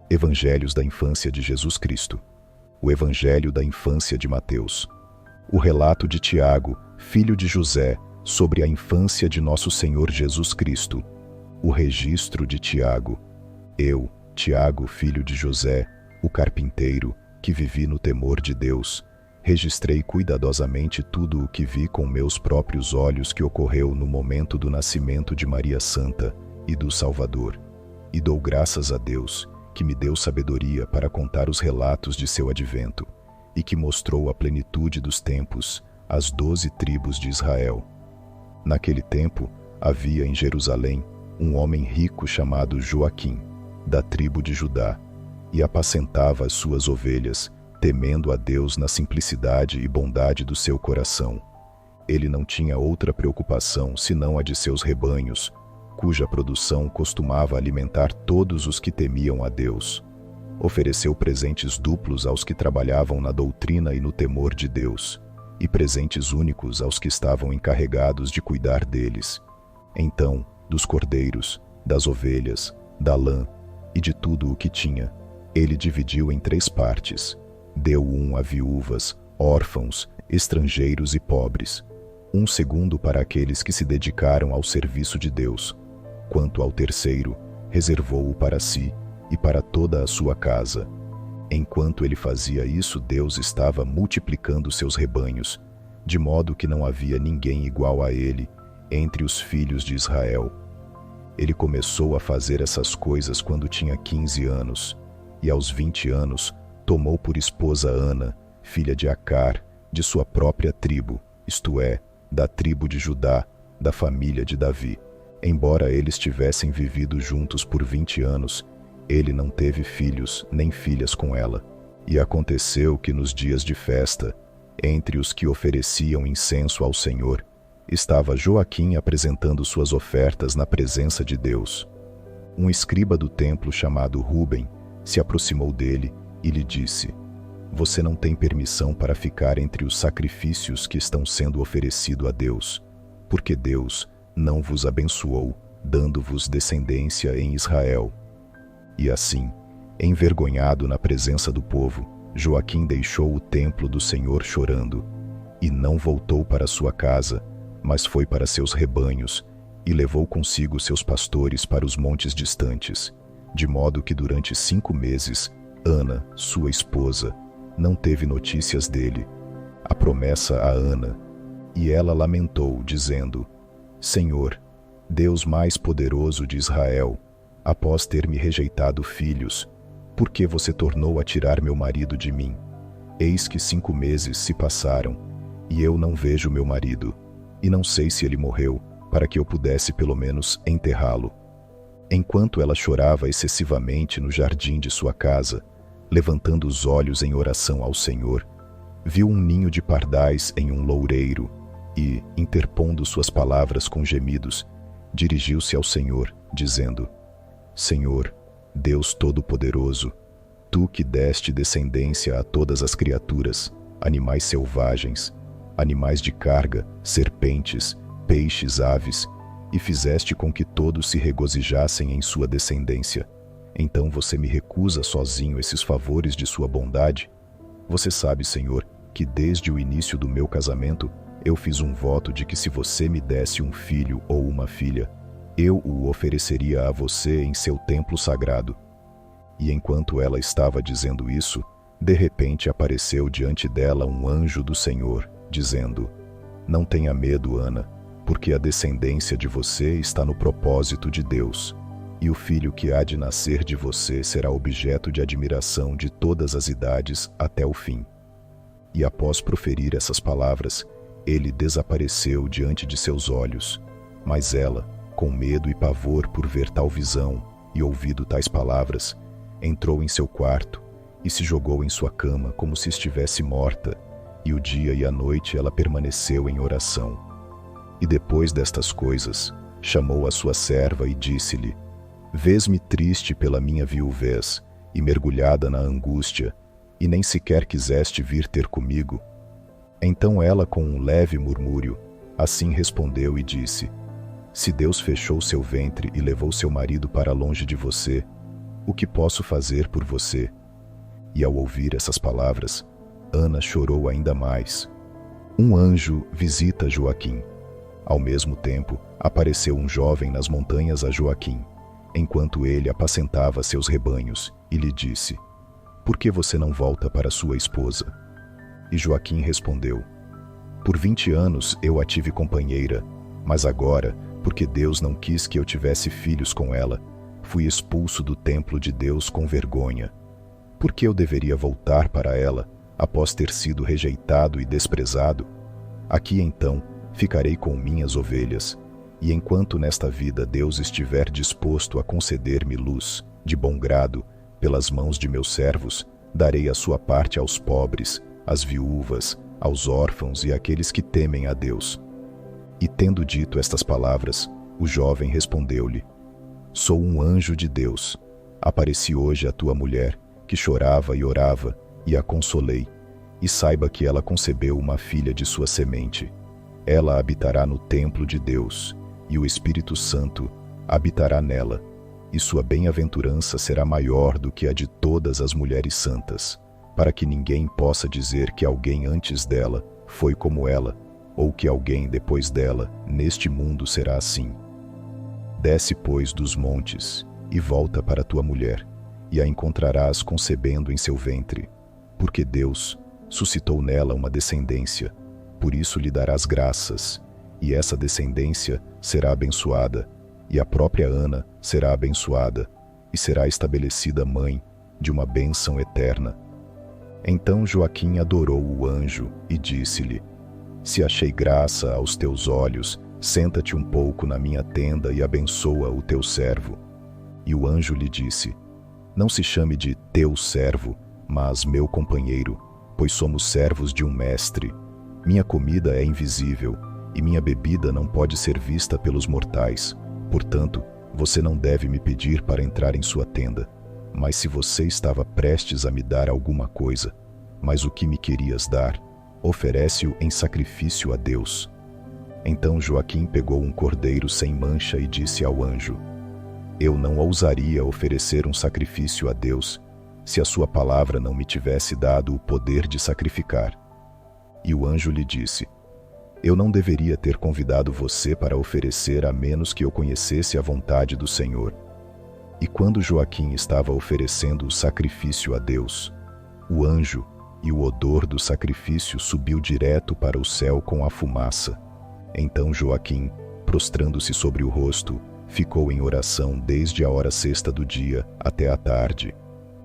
Evangelhos da infância de Jesus Cristo. O Evangelho da infância de Mateus. O relato de Tiago, filho de José, sobre a infância de nosso Senhor Jesus Cristo. O registro de Tiago. Eu, Tiago, filho de José, o carpinteiro, que vivi no temor de Deus, registrei cuidadosamente tudo o que vi com meus próprios olhos que ocorreu no momento do nascimento de Maria Santa e do Salvador. E dou graças a Deus, que me deu sabedoria para contar os relatos de seu advento, e que mostrou a plenitude dos tempos às 12 tribos de Israel. Naquele tempo, havia em Jerusalém um homem rico chamado Joaquim, da tribo de Judá, e apacentava as suas ovelhas, temendo a Deus na simplicidade e bondade do seu coração. Ele não tinha outra preocupação senão a de seus rebanhos, cuja produção costumava alimentar todos os que temiam a Deus. Ofereceu presentes duplos aos que trabalhavam na doutrina e no temor de Deus, e presentes únicos aos que estavam encarregados de cuidar deles. Então, dos cordeiros, das ovelhas, da lã e de tudo o que tinha, ele dividiu em 3 partes. Deu um a viúvas, órfãos, estrangeiros e pobres. Um segundo para aqueles que se dedicaram ao serviço de Deus. Quanto ao terceiro, reservou-o para si e para toda a sua casa. Enquanto ele fazia isso, Deus estava multiplicando seus rebanhos, de modo que não havia ninguém igual a ele entre os filhos de Israel. Ele começou a fazer essas coisas quando tinha 15 anos, e aos 20 anos tomou por esposa Ana, filha de Acar, de sua própria tribo, isto é, da tribo de Judá, da família de Davi. Embora eles tivessem vivido juntos por 20 anos, ele não teve filhos nem filhas com ela. E aconteceu que nos dias de festa, entre os que ofereciam incenso ao Senhor, estava Joaquim apresentando suas ofertas na presença de Deus. Um escriba do templo chamado Rubem se aproximou dele e lhe disse: "Você não tem permissão para ficar entre os sacrifícios que estão sendo oferecidos a Deus, porque Deus não vos abençoou, dando-vos descendência em Israel." E assim, envergonhado na presença do povo, Joaquim deixou o templo do Senhor chorando, e não voltou para sua casa, mas foi para seus rebanhos, e levou consigo seus pastores para os montes distantes, de modo que durante 5 meses, Ana, sua esposa, não teve notícias dele. A promessa a Ana, e ela lamentou, dizendo: "Senhor, Deus mais poderoso de Israel, após ter me rejeitado filhos, por que você tornou a tirar meu marido de mim? Eis que 5 meses se passaram, e eu não vejo meu marido, e não sei se ele morreu, para que eu pudesse pelo menos enterrá-lo." Enquanto ela chorava excessivamente no jardim de sua casa, levantando os olhos em oração ao Senhor, viu um ninho de pardais em um loureiro e, interpondo suas palavras com gemidos, dirigiu-se ao Senhor, dizendo: "Senhor, Deus Todo-Poderoso, Tu que deste descendência a todas as criaturas, animais selvagens, animais de carga, serpentes, peixes, aves, e fizeste com que todos se regozijassem em sua descendência. Então você me recusa sozinho esses favores de sua bondade? Você sabe, Senhor, que desde o início do meu casamento, eu fiz um voto de que se você me desse um filho ou uma filha, eu o ofereceria a você em seu templo sagrado." E enquanto ela estava dizendo isso, de repente apareceu diante dela um anjo do Senhor, dizendo: "Não tenha medo, Ana, porque a descendência de você está no propósito de Deus, e o filho que há de nascer de você será objeto de admiração de todas as idades até o fim." E após proferir essas palavras, ele desapareceu diante de seus olhos, mas ela, com medo e pavor por ver tal visão e ouvido tais palavras, entrou em seu quarto e se jogou em sua cama como se estivesse morta, e o dia e a noite ela permaneceu em oração. E depois destas coisas, chamou a sua serva e disse-lhe: "Vês-me triste pela minha viuvez e mergulhada na angústia, e nem sequer quiseste vir ter comigo?" Então ela, com um leve murmúrio, assim respondeu e disse: "Se Deus fechou seu ventre e levou seu marido para longe de você, o que posso fazer por você?" E ao ouvir essas palavras, Ana chorou ainda mais. Um anjo visita Joaquim. Ao mesmo tempo, apareceu um jovem nas montanhas a Joaquim, enquanto ele apacentava seus rebanhos, e lhe disse: "Por que você não volta para sua esposa?" E Joaquim respondeu: "Por 20 anos eu a tive companheira, mas agora, porque Deus não quis que eu tivesse filhos com ela, fui expulso do templo de Deus com vergonha. Por que eu deveria voltar para ela, após ter sido rejeitado e desprezado? Aqui então ficarei com minhas ovelhas, e enquanto nesta vida Deus estiver disposto a conceder-me luz, de bom grado, pelas mãos de meus servos, darei a sua parte aos pobres, às viúvas, aos órfãos e àqueles que temem a Deus." E tendo dito estas palavras, o jovem respondeu-lhe: "Sou um anjo de Deus. Apareci hoje à tua mulher, que chorava e orava, e a consolei. E saiba que ela concebeu uma filha de sua semente. Ela habitará no templo de Deus, e o Espírito Santo habitará nela, e sua bem-aventurança será maior do que a de todas as mulheres santas, para que ninguém possa dizer que alguém antes dela foi como ela, ou que alguém depois dela neste mundo será assim. Desce, pois, dos montes, e volta para tua mulher, e a encontrarás concebendo em seu ventre, porque Deus suscitou nela uma descendência, por isso lhe darás graças, e essa descendência será abençoada, e a própria Ana será abençoada, e será estabelecida mãe de uma bênção eterna." Então Joaquim adorou o anjo e disse-lhe: "Se achei graça aos teus olhos, senta-te um pouco na minha tenda e abençoa o teu servo." E o anjo lhe disse: "Não se chame de teu servo, mas meu companheiro, pois somos servos de um mestre. Minha comida é invisível, e minha bebida não pode ser vista pelos mortais. Portanto, você não deve me pedir para entrar em sua tenda. Mas se você estava prestes a me dar alguma coisa, mas o que me querias dar, oferece-o em sacrifício a Deus." Então Joaquim pegou um cordeiro sem mancha e disse ao anjo: "Eu não ousaria oferecer um sacrifício a Deus, se a sua palavra não me tivesse dado o poder de sacrificar." E o anjo lhe disse: "Eu não deveria ter convidado você para oferecer a menos que eu conhecesse a vontade do Senhor." E quando Joaquim estava oferecendo o sacrifício a Deus, o anjo e o odor do sacrifício subiu direto para o céu com a fumaça. Então Joaquim, prostrando-se sobre o rosto, ficou em oração desde a hora sexta do dia até a tarde.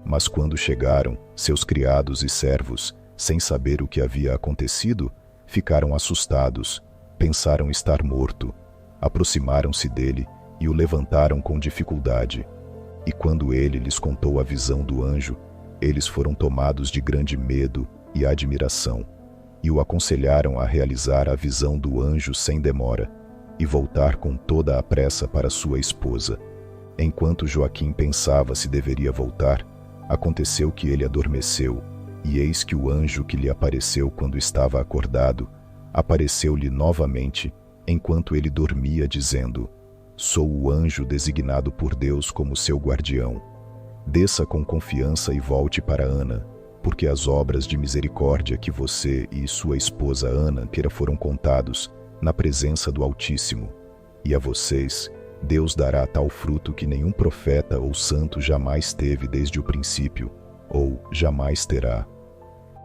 Mas quando chegaram, seus criados e servos, sem saber o que havia acontecido, ficaram assustados, pensaram estar morto. Aproximaram-se dele e o levantaram com dificuldade. E quando ele lhes contou a visão do anjo, eles foram tomados de grande medo e admiração, e o aconselharam a realizar a visão do anjo sem demora, e voltar com toda a pressa para sua esposa. Enquanto Joaquim pensava se deveria voltar, aconteceu que ele adormeceu, e eis que o anjo que lhe apareceu quando estava acordado, apareceu-lhe novamente, enquanto ele dormia, dizendo: "Sou o anjo designado por Deus como seu guardião. Desça com confiança e volte para Ana, porque as obras de misericórdia que você e sua esposa Ana foram contados na presença do Altíssimo. E a vocês, Deus dará tal fruto que nenhum profeta ou santo jamais teve desde o princípio, ou jamais terá."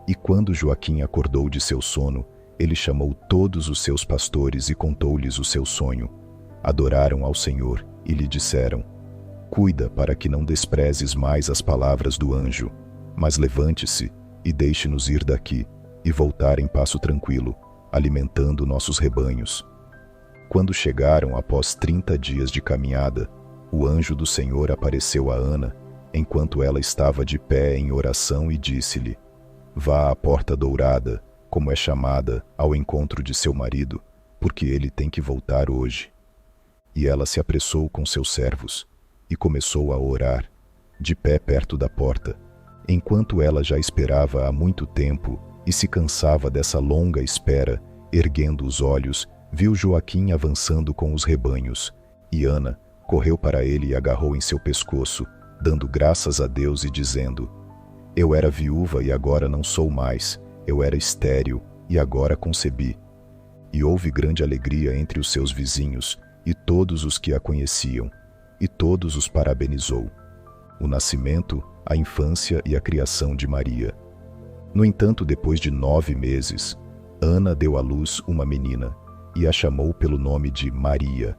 E quando Joaquim acordou de seu sono, ele chamou todos os seus pastores e contou-lhes o seu sonho. Adoraram ao Senhor e lhe disseram: "Cuida para que não desprezes mais as palavras do anjo, mas levante-se e deixe-nos ir daqui e voltar em passo tranquilo, alimentando nossos rebanhos." Quando chegaram após 30 dias de caminhada, o anjo do Senhor apareceu a Ana, enquanto ela estava de pé em oração, e disse-lhe: "Vá à porta dourada, como é chamada, ao encontro de seu marido, porque ele tem que voltar hoje." E ela se apressou com seus servos, e começou a orar, de pé perto da porta, enquanto ela já esperava há muito tempo e se cansava dessa longa espera. Erguendo os olhos, viu Joaquim avançando com os rebanhos, e Ana correu para ele e agarrou em seu pescoço, dando graças a Deus e dizendo: Eu era viúva e agora não sou mais, eu era estéril e agora concebi. E houve grande alegria entre os seus vizinhos e todos os que a conheciam, e todos os parabenizou. O nascimento, a infância e a criação de Maria. No entanto, depois de 9 meses, Ana deu à luz uma menina, e a chamou pelo nome de Maria.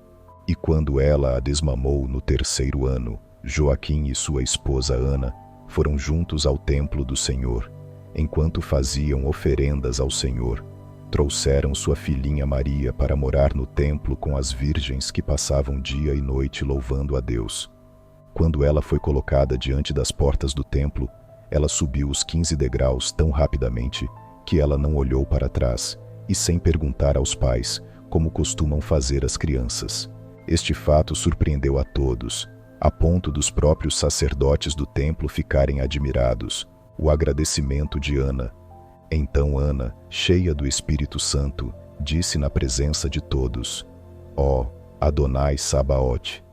E quando ela a desmamou no 3º ano, Joaquim e sua esposa Ana foram juntos ao templo do Senhor. Enquanto faziam oferendas ao Senhor, trouxeram sua filhinha Maria para morar no templo com as virgens que passavam dia e noite louvando a Deus. Quando ela foi colocada diante das portas do templo, ela subiu os 15 degraus tão rapidamente que ela não olhou para trás, e sem perguntar aos pais, como costumam fazer as crianças. Este fato surpreendeu a todos, a ponto dos próprios sacerdotes do templo ficarem admirados. O agradecimento de Ana. Então Ana, cheia do Espírito Santo, disse na presença de todos: Ó, Adonai Sabaote!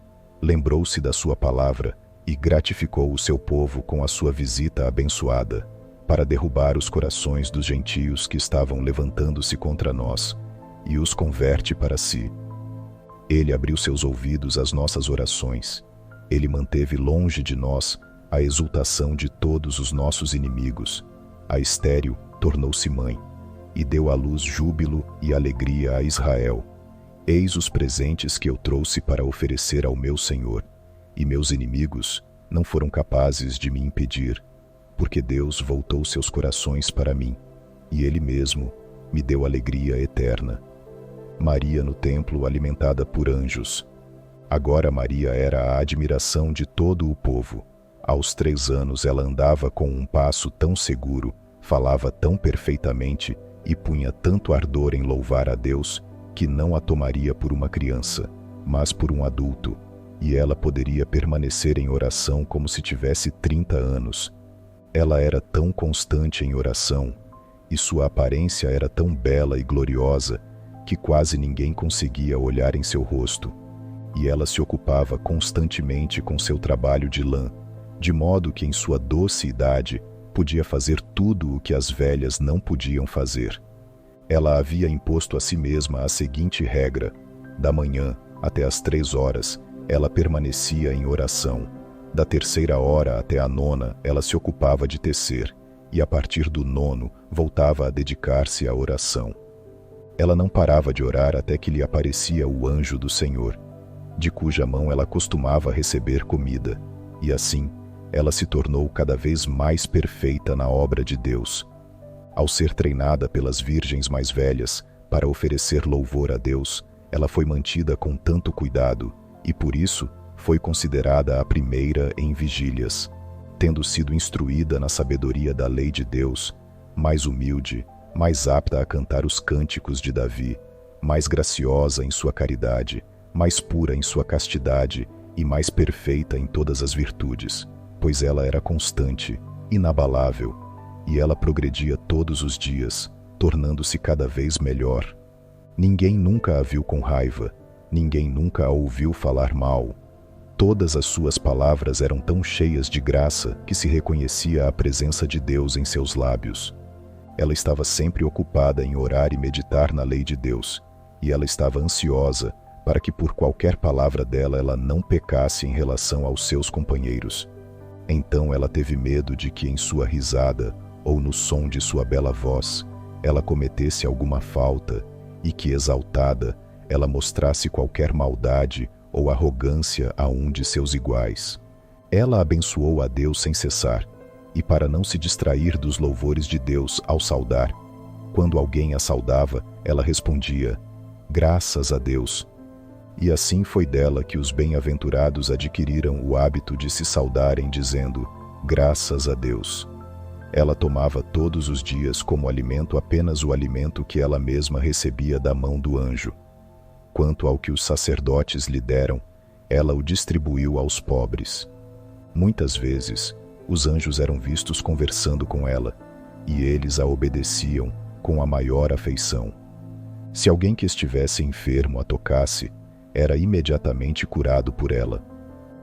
Lembrou-se da sua palavra e gratificou o seu povo com a sua visita abençoada, para derrubar os corações dos gentios que estavam levantando-se contra nós, e os converte para si. Ele abriu seus ouvidos às nossas orações. Ele manteve longe de nós a exultação de todos os nossos inimigos. A estéril tornou-se mãe, e deu à luz júbilo e alegria a Israel. Eis os presentes que eu trouxe para oferecer ao meu Senhor, e meus inimigos não foram capazes de me impedir, porque Deus voltou seus corações para mim, e Ele mesmo me deu alegria eterna. Maria no templo alimentada por anjos. Agora Maria era a admiração de todo o povo. Aos 3 anos ela andava com um passo tão seguro, falava tão perfeitamente e punha tanto ardor em louvar a Deus, que não a tomaria por uma criança, mas por um adulto, e ela poderia permanecer em oração como se tivesse 30 anos. Ela era tão constante em oração, e sua aparência era tão bela e gloriosa, que quase ninguém conseguia olhar em seu rosto, e ela se ocupava constantemente com seu trabalho de lã, de modo que em sua doce idade podia fazer tudo o que as velhas não podiam fazer. Ela havia imposto a si mesma a seguinte regra: da manhã até às 3 horas, ela permanecia em oração. Da 3ª hora até a 9ª, ela se ocupava de tecer, e a partir do 9º, voltava a dedicar-se à oração. Ela não parava de orar até que lhe aparecia o anjo do Senhor, de cuja mão ela costumava receber comida, e assim, ela se tornou cada vez mais perfeita na obra de Deus. Ao ser treinada pelas virgens mais velhas para oferecer louvor a Deus, ela foi mantida com tanto cuidado, e por isso foi considerada a primeira em vigílias, tendo sido instruída na sabedoria da lei de Deus, mais humilde, mais apta a cantar os cânticos de Davi, mais graciosa em sua caridade, mais pura em sua castidade e mais perfeita em todas as virtudes, pois ela era constante, inabalável, e ela progredia todos os dias, tornando-se cada vez melhor. Ninguém nunca a viu com raiva, ninguém nunca a ouviu falar mal. Todas as suas palavras eram tão cheias de graça que se reconhecia a presença de Deus em seus lábios. Ela estava sempre ocupada em orar e meditar na lei de Deus, e ela estava ansiosa para que por qualquer palavra dela ela não pecasse em relação aos seus companheiros. Então ela teve medo de que em sua risada, ou no som de sua bela voz, ela cometesse alguma falta, e que, exaltada, ela mostrasse qualquer maldade ou arrogância a um de seus iguais. Ela abençoou a Deus sem cessar, e para não se distrair dos louvores de Deus ao saudar, quando alguém a saudava, ela respondia: graças a Deus. E assim foi dela que os bem-aventurados adquiriram o hábito de se saudarem dizendo: graças a Deus. Ela tomava todos os dias como alimento apenas o alimento que ela mesma recebia da mão do anjo. Quanto ao que os sacerdotes lhe deram, ela o distribuiu aos pobres. Muitas vezes, os anjos eram vistos conversando com ela, e eles a obedeciam com a maior afeição. Se alguém que estivesse enfermo a tocasse, era imediatamente curado por ela.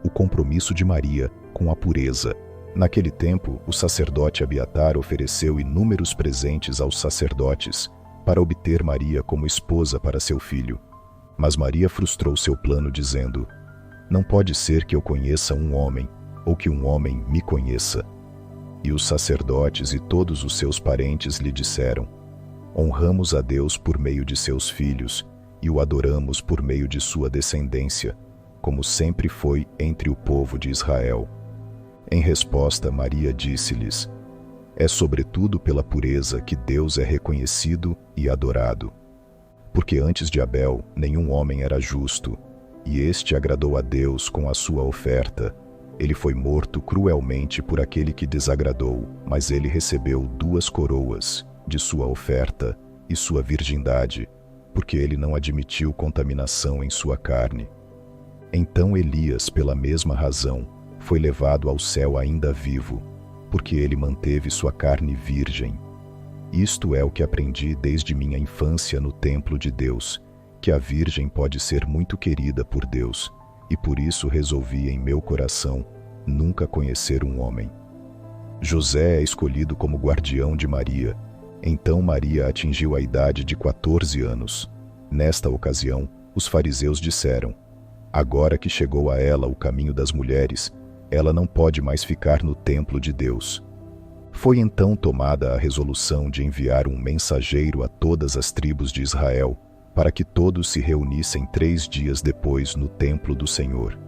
o compromisso de Maria com a pureza. Naquele tempo, o sacerdote Abiatar ofereceu inúmeros presentes aos sacerdotes para obter Maria como esposa para seu filho. Mas Maria frustrou seu plano dizendo: "Não pode ser que eu conheça um homem, ou que um homem me conheça." E os sacerdotes e todos os seus parentes lhe disseram: "Honramos a Deus por meio de seus filhos, e o adoramos por meio de sua descendência, como sempre foi entre o povo de Israel." Em resposta, Maria disse-lhes: "É sobretudo pela pureza que Deus é reconhecido e adorado. Porque antes de Abel, nenhum homem era justo, e este agradou a Deus com a sua oferta. Ele foi morto cruelmente por aquele que desagradou, mas ele recebeu 2 coroas de sua oferta e sua virgindade, porque ele não admitiu contaminação em sua carne." Então Elias, pela mesma razão, foi levado ao céu ainda vivo, porque ele manteve sua carne virgem. Isto é o que aprendi desde minha infância no templo de Deus, que a virgem pode ser muito querida por Deus, e por isso resolvi em meu coração nunca conhecer um homem. José é escolhido como guardião de Maria. Então Maria atingiu a idade de 14 anos. Nesta ocasião, os fariseus disseram: "Agora que chegou a ela o caminho das mulheres, ela não pode mais ficar no templo de Deus." Foi então tomada a resolução de enviar um mensageiro a todas as tribos de Israel, para que todos se reunissem 3 dias depois no templo do Senhor.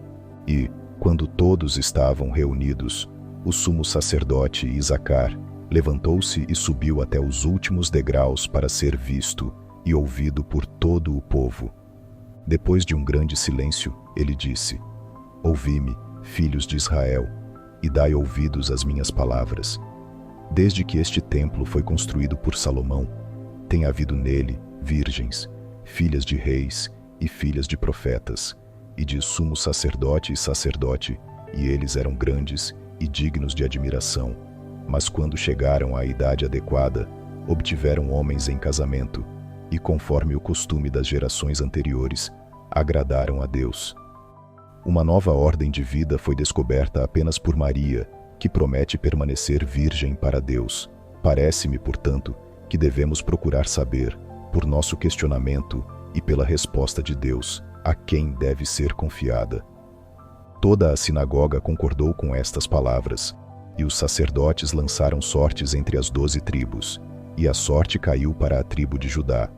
E, quando todos estavam reunidos, o sumo sacerdote Isacar levantou-se e subiu até os últimos degraus para ser visto e ouvido por todo o povo. Depois de um grande silêncio, ele disse: "Ouvi-me, filhos de Israel, e dai ouvidos às minhas palavras. Desde que este templo foi construído por Salomão, tem havido nele virgens, filhas de reis e filhas de profetas, e de sumo sacerdote e sacerdote, e eles eram grandes e dignos de admiração. Mas quando chegaram à idade adequada, obtiveram homens em casamento, e conforme o costume das gerações anteriores, agradaram a Deus." Uma nova ordem de vida foi descoberta apenas por Maria, que promete permanecer virgem para Deus. Parece-me, portanto, que devemos procurar saber, por nosso questionamento e pela resposta de Deus, a quem deve ser confiada. Toda a sinagoga concordou com estas palavras, e os sacerdotes lançaram sortes entre as 12 tribos, e a sorte caiu para a tribo de Judá.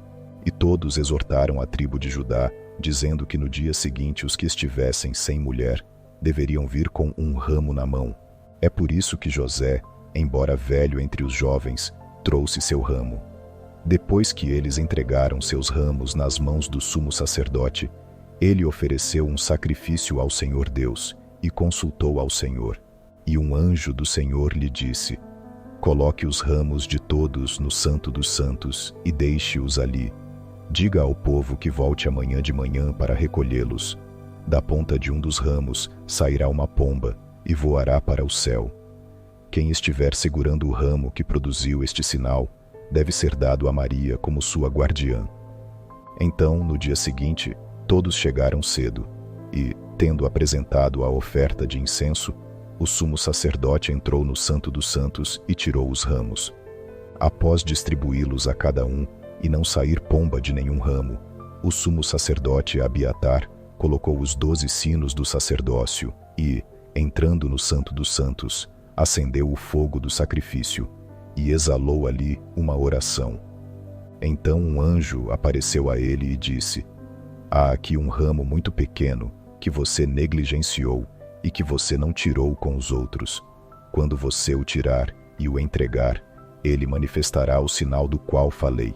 E todos exortaram a tribo de Judá, dizendo que no dia seguinte os que estivessem sem mulher deveriam vir com um ramo na mão. É por isso que José, embora velho entre os jovens, trouxe seu ramo. Depois que eles entregaram seus ramos nas mãos do sumo sacerdote, ele ofereceu um sacrifício ao Senhor Deus e consultou ao Senhor. E um anjo do Senhor lhe disse: "Coloque os ramos de todos no Santo dos Santos e deixe-os ali. Diga ao povo que volte amanhã de manhã para recolhê-los. Da ponta de um dos ramos sairá uma pomba e voará para o céu. Quem estiver segurando o ramo que produziu este sinal deve ser dado a Maria como sua guardiã." Então, no dia seguinte, todos chegaram cedo, e, tendo apresentado a oferta de incenso, o sumo sacerdote entrou no Santo dos Santos e tirou os ramos. Após distribuí-los a cada um, e não sair pomba de nenhum ramo, o sumo sacerdote Abiatar colocou os 12 sinos do sacerdócio e, entrando no Santo dos Santos, acendeu o fogo do sacrifício e exalou ali uma oração. Então um anjo apareceu a ele e disse: "Há aqui um ramo muito pequeno que você negligenciou e que você não tirou com os outros. Quando você o tirar e o entregar, ele manifestará o sinal do qual falei."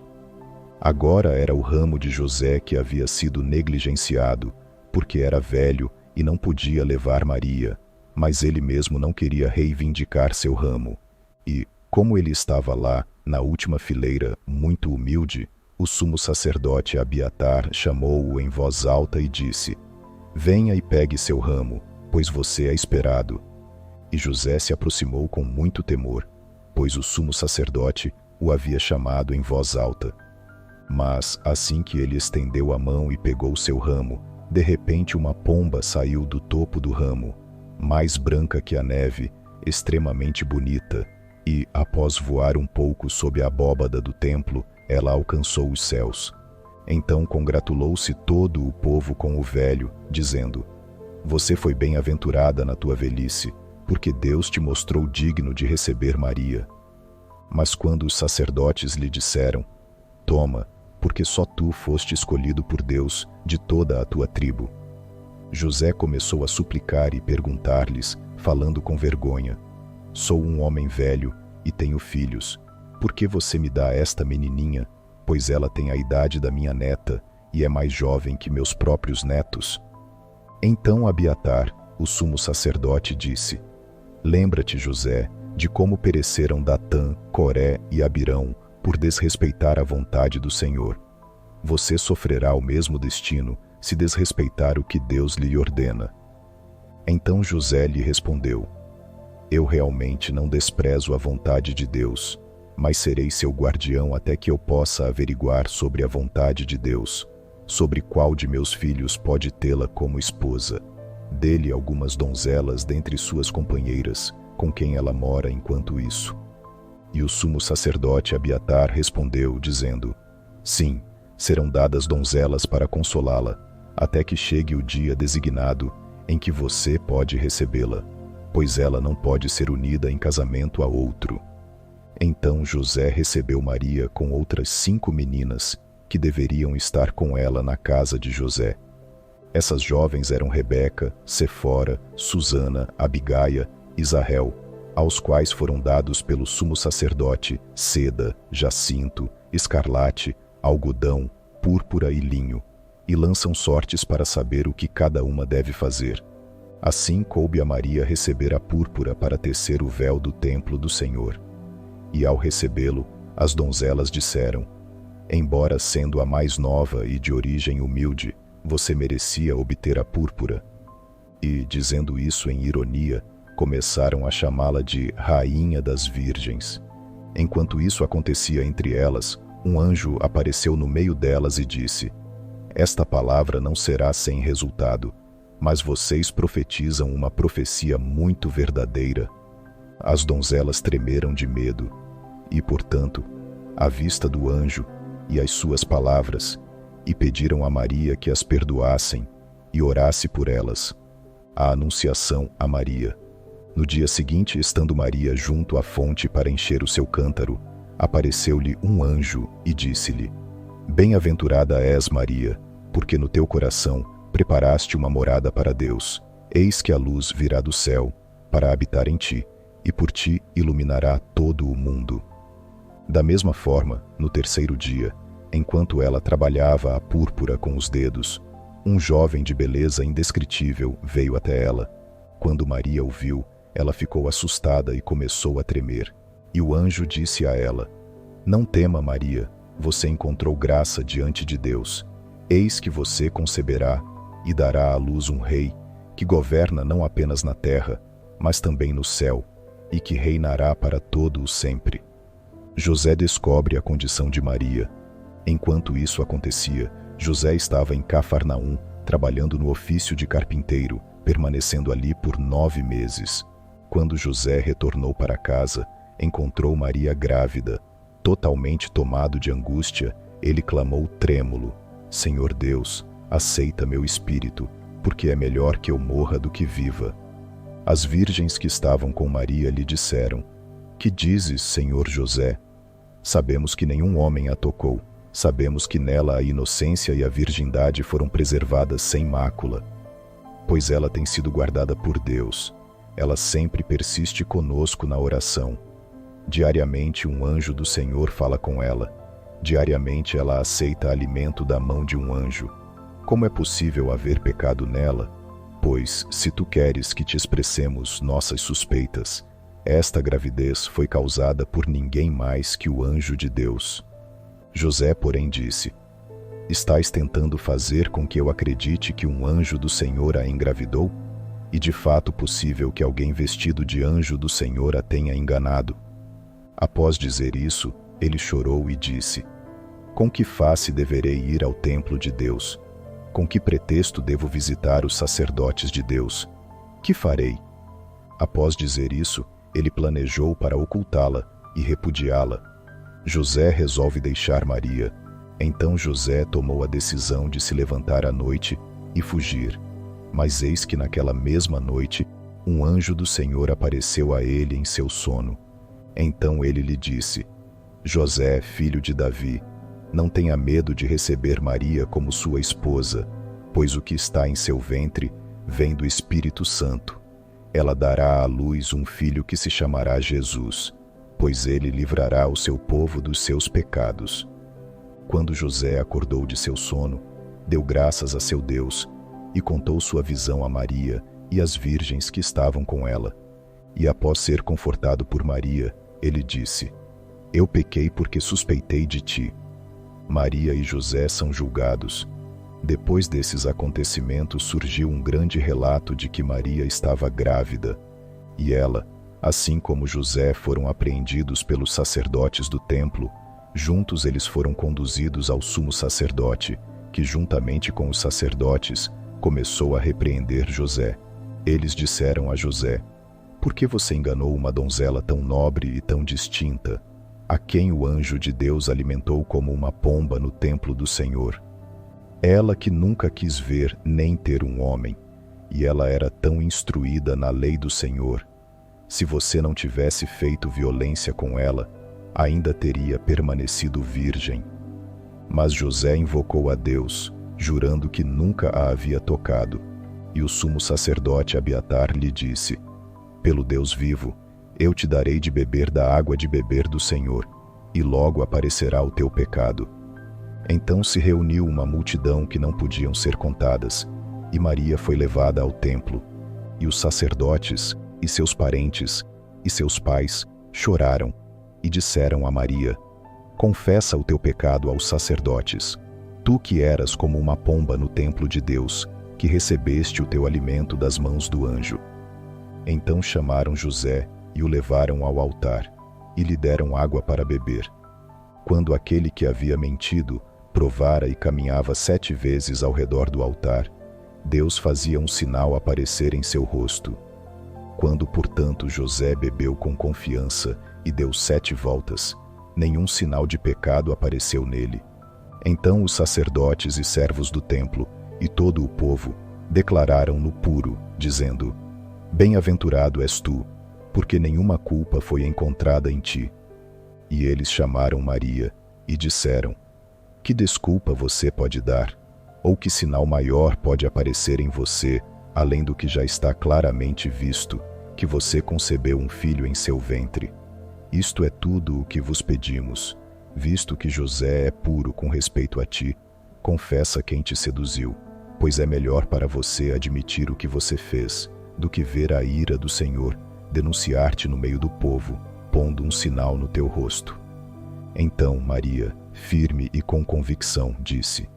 Agora era o ramo de José que havia sido negligenciado, porque era velho e não podia levar Maria, mas ele mesmo não queria reivindicar seu ramo. E, como ele estava lá, na última fileira, muito humilde, o sumo sacerdote Abiatar chamou-o em voz alta e disse: "Venha e pegue seu ramo, pois você é esperado." E José se aproximou com muito temor, pois o sumo sacerdote o havia chamado em voz alta. Mas, assim que ele estendeu a mão e pegou seu ramo, De repente uma pomba saiu do topo do ramo, mais branca que a neve, extremamente bonita, e, após voar um pouco sob a abóbada do templo, ela alcançou os céus. Então congratulou-se todo o povo com o velho, dizendo: Você foi bem-aventurada na tua velhice, porque Deus te mostrou digno de receber Maria. Mas quando os sacerdotes lhe disseram: Toma, porque só tu foste escolhido por Deus de toda a tua tribo. José começou a suplicar e perguntar-lhes, falando com vergonha: Sou um homem velho e tenho filhos. Por que você me dá esta menininha? Pois ela tem a idade da minha neta e é mais jovem que meus próprios netos. Então Abiatar, o sumo sacerdote, disse: Lembra-te, José, de como pereceram Datã, Coré e Abirão por desrespeitar a vontade do Senhor. Você sofrerá o mesmo destino se desrespeitar o que Deus lhe ordena. Então José lhe respondeu: Eu realmente não desprezo a vontade de Deus, mas serei seu guardião até que eu possa averiguar sobre a vontade de Deus, sobre qual de meus filhos pode tê-la como esposa. Dê-lhe algumas donzelas dentre suas companheiras, com quem ela mora enquanto isso. E o sumo sacerdote Abiatar respondeu, dizendo: Sim, serão dadas donzelas para consolá-la, até que chegue o dia designado em que você pode recebê-la, pois ela não pode ser unida em casamento a outro. Então José recebeu Maria com outras 5 meninas, que deveriam estar com ela na casa de José. Essas jovens eram Rebeca, Sefora, Susana, Abigaia e Israel, aos quais foram dados pelo sumo sacerdote seda, jacinto, escarlate, algodão, púrpura e linho, e lançam sortes para saber o que cada uma deve fazer. Assim coube a Maria receber a púrpura para tecer o véu do templo do Senhor. E ao recebê-lo, as donzelas disseram: Embora sendo a mais nova e de origem humilde, você merecia obter a púrpura. E, dizendo isso em ironia, começaram a chamá-la de Rainha das Virgens. Enquanto isso acontecia entre elas, um anjo apareceu no meio delas e disse: Esta palavra não será sem resultado, mas vocês profetizam uma profecia muito verdadeira. As donzelas tremeram de medo, e, portanto, à vista do anjo e as suas palavras, e pediram a Maria que as perdoassem e orasse por elas. A anunciação a Maria. No dia seguinte, estando Maria junto à fonte para encher o seu cântaro, apareceu-lhe um anjo e disse-lhe: Bem-aventurada és, Maria, porque no teu coração preparaste uma morada para Deus. Eis que a luz virá do céu para habitar em ti, e por ti iluminará todo o mundo. Da mesma forma, no terceiro dia, enquanto ela trabalhava a púrpura com os dedos, um jovem de beleza indescritível veio até ela. Quando Maria o viu, ela ficou assustada e começou a tremer. E o anjo disse a ela: Não tema, Maria, você encontrou graça diante de Deus. Eis que você conceberá e dará à luz um rei, que governa não apenas na terra, mas também no céu, e que reinará para todo o sempre. José descobre a condição de Maria. Enquanto isso acontecia, José estava em Cafarnaum, trabalhando no ofício de carpinteiro, permanecendo ali por 9 meses. Quando José retornou para casa, encontrou Maria grávida. Totalmente tomado de angústia, ele clamou trêmulo: Senhor Deus, aceita meu espírito, porque é melhor que eu morra do que viva. As virgens que estavam com Maria lhe disseram: Que dizes, Senhor José? Sabemos que nenhum homem a tocou. Sabemos que nela a inocência e a virgindade foram preservadas sem mácula. Pois ela tem sido guardada por Deus. Ela sempre persiste conosco na oração. Diariamente um anjo do Senhor fala com ela. Diariamente ela aceita alimento da mão de um anjo. Como é possível haver pecado nela? Pois, se tu queres que te expressemos nossas suspeitas, esta gravidez foi causada por ninguém mais que o anjo de Deus. José, porém, disse: Estais tentando fazer com que eu acredite que um anjo do Senhor a engravidou? E de fato possível que alguém vestido de anjo do Senhor a tenha enganado. Após dizer isso, ele chorou e disse: Com que face deverei ir ao templo de Deus? Com que pretexto devo visitar os sacerdotes de Deus? Que farei? Após dizer isso, ele planejou para ocultá-la e repudiá-la. José resolve deixar Maria. Então José tomou a decisão de se levantar à noite e fugir. Mas eis que naquela mesma noite, um anjo do Senhor apareceu a ele em seu sono. Então ele lhe disse: José, filho de Davi, não tenha medo de receber Maria como sua esposa, pois o que está em seu ventre vem do Espírito Santo. Ela dará à luz um filho que se chamará Jesus, pois ele livrará o seu povo dos seus pecados. Quando José acordou de seu sono, deu graças a seu Deus e contou sua visão a Maria e às virgens que estavam com ela. E após ser confortado por Maria, ele disse: Eu pequei porque suspeitei de ti. Maria e José são julgados. Depois desses acontecimentos surgiu um grande relato de que Maria estava grávida, e ela, assim como José, foram apreendidos pelos sacerdotes do templo. Juntos eles foram conduzidos ao sumo sacerdote, que juntamente com os sacerdotes começou a repreender José. Eles disseram a José: Por que você enganou uma donzela tão nobre e tão distinta, a quem o anjo de Deus alimentou como uma pomba no templo do Senhor? Ela que nunca quis ver nem ter um homem, e ela era tão instruída na lei do Senhor. Se você não tivesse feito violência com ela, ainda teria permanecido virgem. Mas José invocou a Deus, jurando que nunca a havia tocado. E o sumo sacerdote Abiatar lhe disse: Pelo Deus vivo, eu te darei de beber da água de beber do Senhor, e logo aparecerá o teu pecado. Então se reuniu uma multidão que não podiam ser contadas, e Maria foi levada ao templo. E os sacerdotes, e seus parentes, e seus pais choraram, e disseram a Maria: Confessa o teu pecado aos sacerdotes. Tu que eras como uma pomba no templo de Deus, que recebeste o teu alimento das mãos do anjo. Então chamaram José e o levaram ao altar, e lhe deram água para beber. Quando aquele que havia mentido provara e caminhava 7 vezes ao redor do altar, Deus fazia um sinal aparecer em seu rosto. Quando, portanto, José bebeu com confiança e deu 7 voltas, nenhum sinal de pecado apareceu nele. Então os sacerdotes e servos do templo e todo o povo declararam-no puro, dizendo: Bem-aventurado és tu, porque nenhuma culpa foi encontrada em ti. E eles chamaram Maria e disseram: Que desculpa você pode dar? Ou que sinal maior pode aparecer em você, além do que já está claramente visto, que você concebeu um filho em seu ventre? Isto é tudo o que vos pedimos, visto que José é puro com respeito a ti. Confessa quem te seduziu, pois é melhor para você admitir o que você fez, do que ver a ira do Senhor denunciar-te no meio do povo, pondo um sinal no teu rosto. Então Maria, firme e com convicção, disse: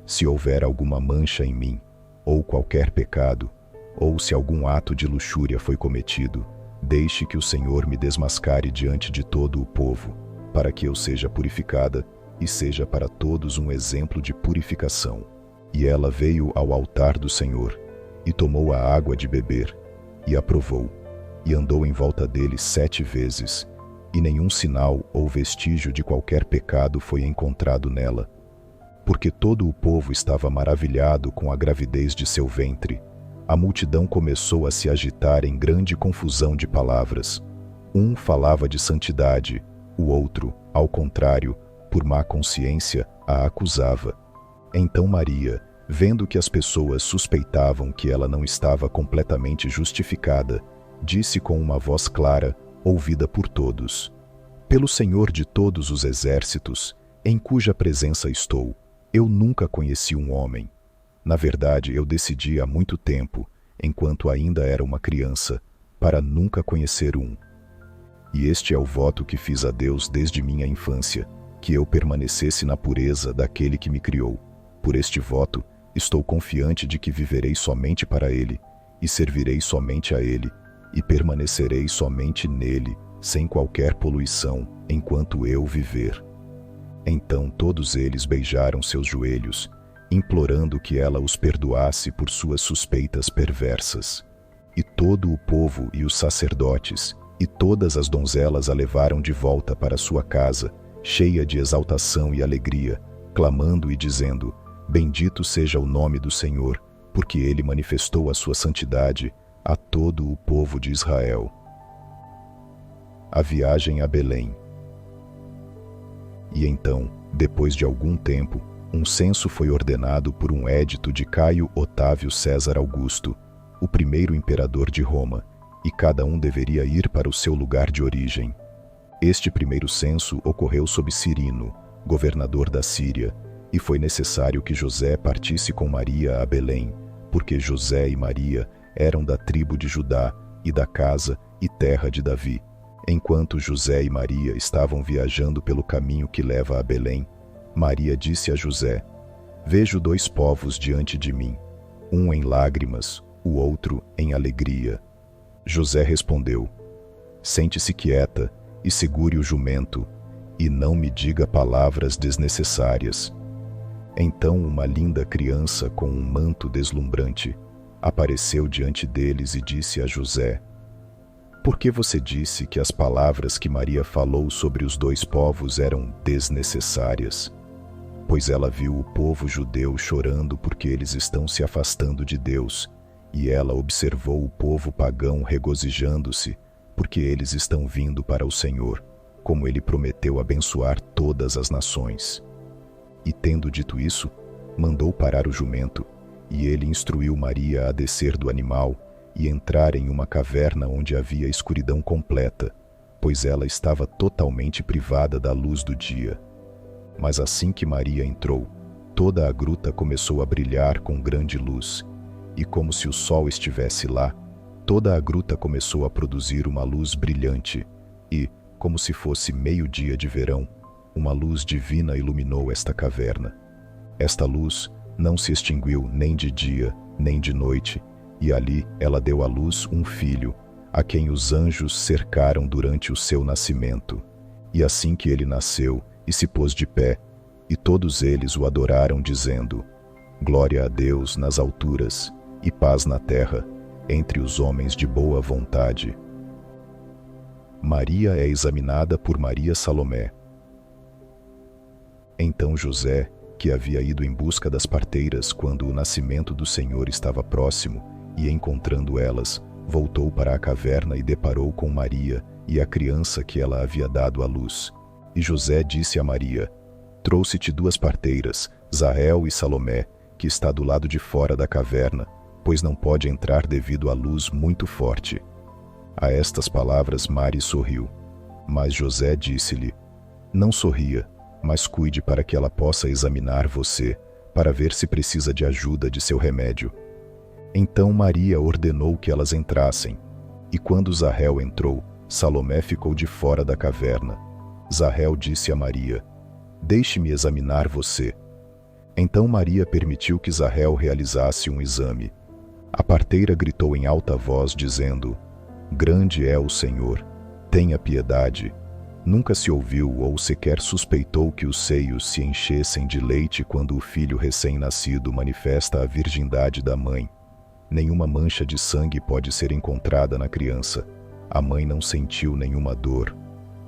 Se houver alguma mancha em mim, ou qualquer pecado, ou se algum ato de luxúria foi cometido, deixe que o Senhor me desmascare diante de todo o povo, para que eu seja purificada e seja para todos um exemplo de purificação. E ela veio ao altar do Senhor, e tomou a água de beber, e a provou, e andou em volta dele 7 vezes, e nenhum sinal ou vestígio de qualquer pecado foi encontrado nela. Porque todo o povo estava maravilhado com a gravidez de seu ventre, a multidão começou a se agitar em grande confusão de palavras. Um falava de santidade, o outro, ao contrário, por má consciência, a acusava. Então Maria, vendo que as pessoas suspeitavam que ela não estava completamente justificada, disse com uma voz clara, ouvida por todos: Pelo Senhor de todos os exércitos, em cuja presença estou, eu nunca conheci um homem. Na verdade, eu decidi há muito tempo, enquanto ainda era uma criança, para nunca conhecer um. E este é o voto que fiz a Deus desde minha infância, que eu permanecesse na pureza daquele que me criou. Por este voto, estou confiante de que viverei somente para Ele, e servirei somente a Ele, e permanecerei somente nele, sem qualquer poluição, enquanto eu viver. Então todos eles beijaram seus joelhos, implorando que ela os perdoasse por suas suspeitas perversas. E todo o povo e os sacerdotes e todas as donzelas a levaram de volta para sua casa, cheia de exaltação e alegria, clamando e dizendo: Bendito seja o nome do Senhor, porque ele manifestou a sua santidade a todo o povo de Israel. A viagem a Belém. E então, depois de algum tempo, um censo foi ordenado por um édito de Caio Otávio César Augusto, o primeiro imperador de Roma, e cada um deveria ir para o seu lugar de origem. Este primeiro censo ocorreu sob Cirino, governador da Síria, e foi necessário que José partisse com Maria a Belém, porque José e Maria eram da tribo de Judá e da casa e terra de Davi. Enquanto José e Maria estavam viajando pelo caminho que leva a Belém, Maria disse a José: Vejo dois povos diante de mim, um em lágrimas, o outro em alegria. José respondeu: Sente-se quieta e segure o jumento, e não me diga palavras desnecessárias. Então uma linda criança com um manto deslumbrante apareceu diante deles e disse a José: Por que você disse que as palavras que Maria falou sobre os dois povos eram desnecessárias? Pois ela viu o povo judeu chorando porque eles estão se afastando de Deus, e ela observou o povo pagão regozijando-se, porque eles estão vindo para o Senhor, como ele prometeu abençoar todas as nações. E tendo dito isso, mandou parar o jumento, e ele instruiu Maria a descer do animal e entrar em uma caverna onde havia escuridão completa, pois ela estava totalmente privada da luz do dia. Mas assim que Maria entrou, toda a gruta começou a brilhar com grande luz, e como se o sol estivesse lá, toda a gruta começou a produzir uma luz brilhante, e, como se fosse meio-dia de verão, uma luz divina iluminou esta caverna. Esta luz não se extinguiu nem de dia, nem de noite, e ali ela deu à luz um filho, a quem os anjos cercaram durante o seu nascimento. E assim que ele nasceu e se pôs de pé, e todos eles o adoraram, dizendo: Glória a Deus nas alturas, e paz na terra, entre os homens de boa vontade. Maria é examinada por Maria Salomé. Então José, que havia ido em busca das parteiras quando o nascimento do Senhor estava próximo, e encontrando elas, voltou para a caverna e deparou com Maria e a criança que ela havia dado à luz. E José disse a Maria: Trouxe-te duas parteiras, Zael e Salomé, que está do lado de fora da caverna, pois não pode entrar devido à luz muito forte. A estas palavras Mari sorriu. Mas José disse-lhe: Não sorria, mas cuide para que ela possa examinar você, para ver se precisa de ajuda de seu remédio. Então Maria ordenou que elas entrassem. E quando Zael entrou, Salomé ficou de fora da caverna. Zael disse a Maria: Deixe-me examinar você. Então Maria permitiu que Zael realizasse um exame. A parteira gritou em alta voz, dizendo: Grande é o Senhor, tenha piedade. Nunca se ouviu ou sequer suspeitou que os seios se enchessem de leite quando o filho recém-nascido manifesta a virgindade da mãe. Nenhuma mancha de sangue pode ser encontrada na criança. A mãe não sentiu nenhuma dor.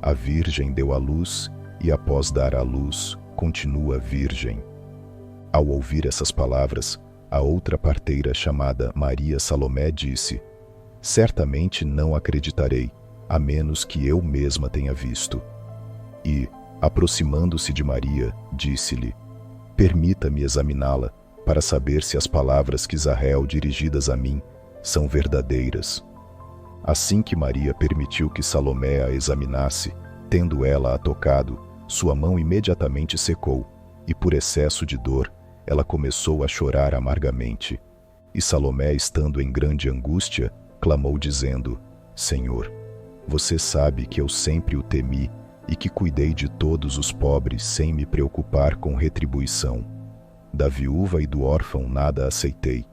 A virgem deu à luz e, após dar à luz, continua virgem. Ao ouvir essas palavras, a outra parteira, chamada Maria Salomé, disse: Certamente não acreditarei, a menos que eu mesma tenha visto. E, aproximando-se de Maria, disse-lhe: Permita-me examiná-la, para saber se as palavras que Zael dirigidas a mim são verdadeiras. Assim que Maria permitiu que Salomé a examinasse, tendo ela a tocado, sua mão imediatamente secou, e por excesso de dor, ela começou a chorar amargamente. E Salomé, estando em grande angústia, clamou dizendo: Senhor, você sabe que eu sempre o temi e que cuidei de todos os pobres sem me preocupar com retribuição. Da viúva e do órfão nada aceitei,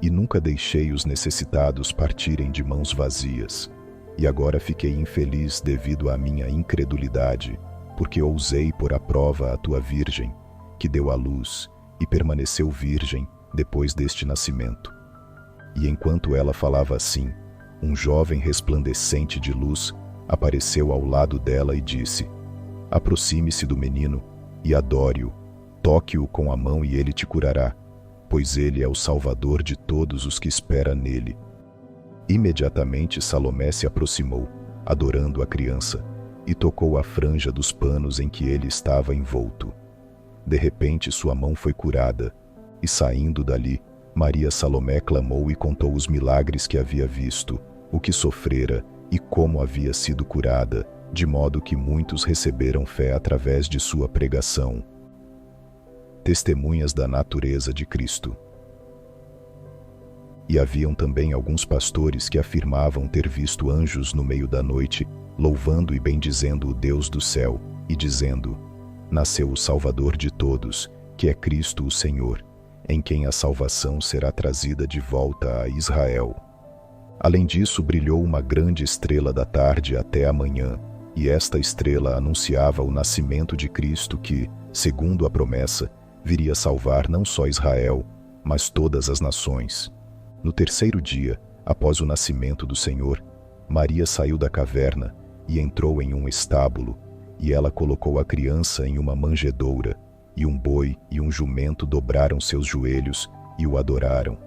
e nunca deixei os necessitados partirem de mãos vazias. E agora fiquei infeliz devido à minha incredulidade, porque ousei pôr à prova a tua virgem, que deu à luz, e permaneceu virgem depois deste nascimento. E enquanto ela falava assim, um jovem resplandecente de luz apareceu ao lado dela e disse: aproxime-se do menino e adore-o, toque-o com a mão e ele te curará, pois ele é o Salvador de todos os que esperam nele. Imediatamente Salomé se aproximou, adorando a criança, e tocou a franja dos panos em que ele estava envolto. De repente sua mão foi curada, e saindo dali, Maria Salomé clamou e contou os milagres que havia visto, o que sofrera e como havia sido curada, de modo que muitos receberam fé através de sua pregação. Testemunhas da natureza de Cristo. E haviam também alguns pastores que afirmavam ter visto anjos no meio da noite, louvando e bendizendo o Deus do céu, e dizendo: nasceu o Salvador de todos, que é Cristo o Senhor, em quem a salvação será trazida de volta a Israel. Além disso, brilhou uma grande estrela da tarde até a manhã, e esta estrela anunciava o nascimento de Cristo que, segundo a promessa, viria salvar não só Israel, mas todas as nações. No terceiro dia, após o nascimento do Senhor, Maria saiu da caverna e entrou em um estábulo, e ela colocou a criança em uma manjedoura, e um boi e um jumento dobraram seus joelhos e o adoraram.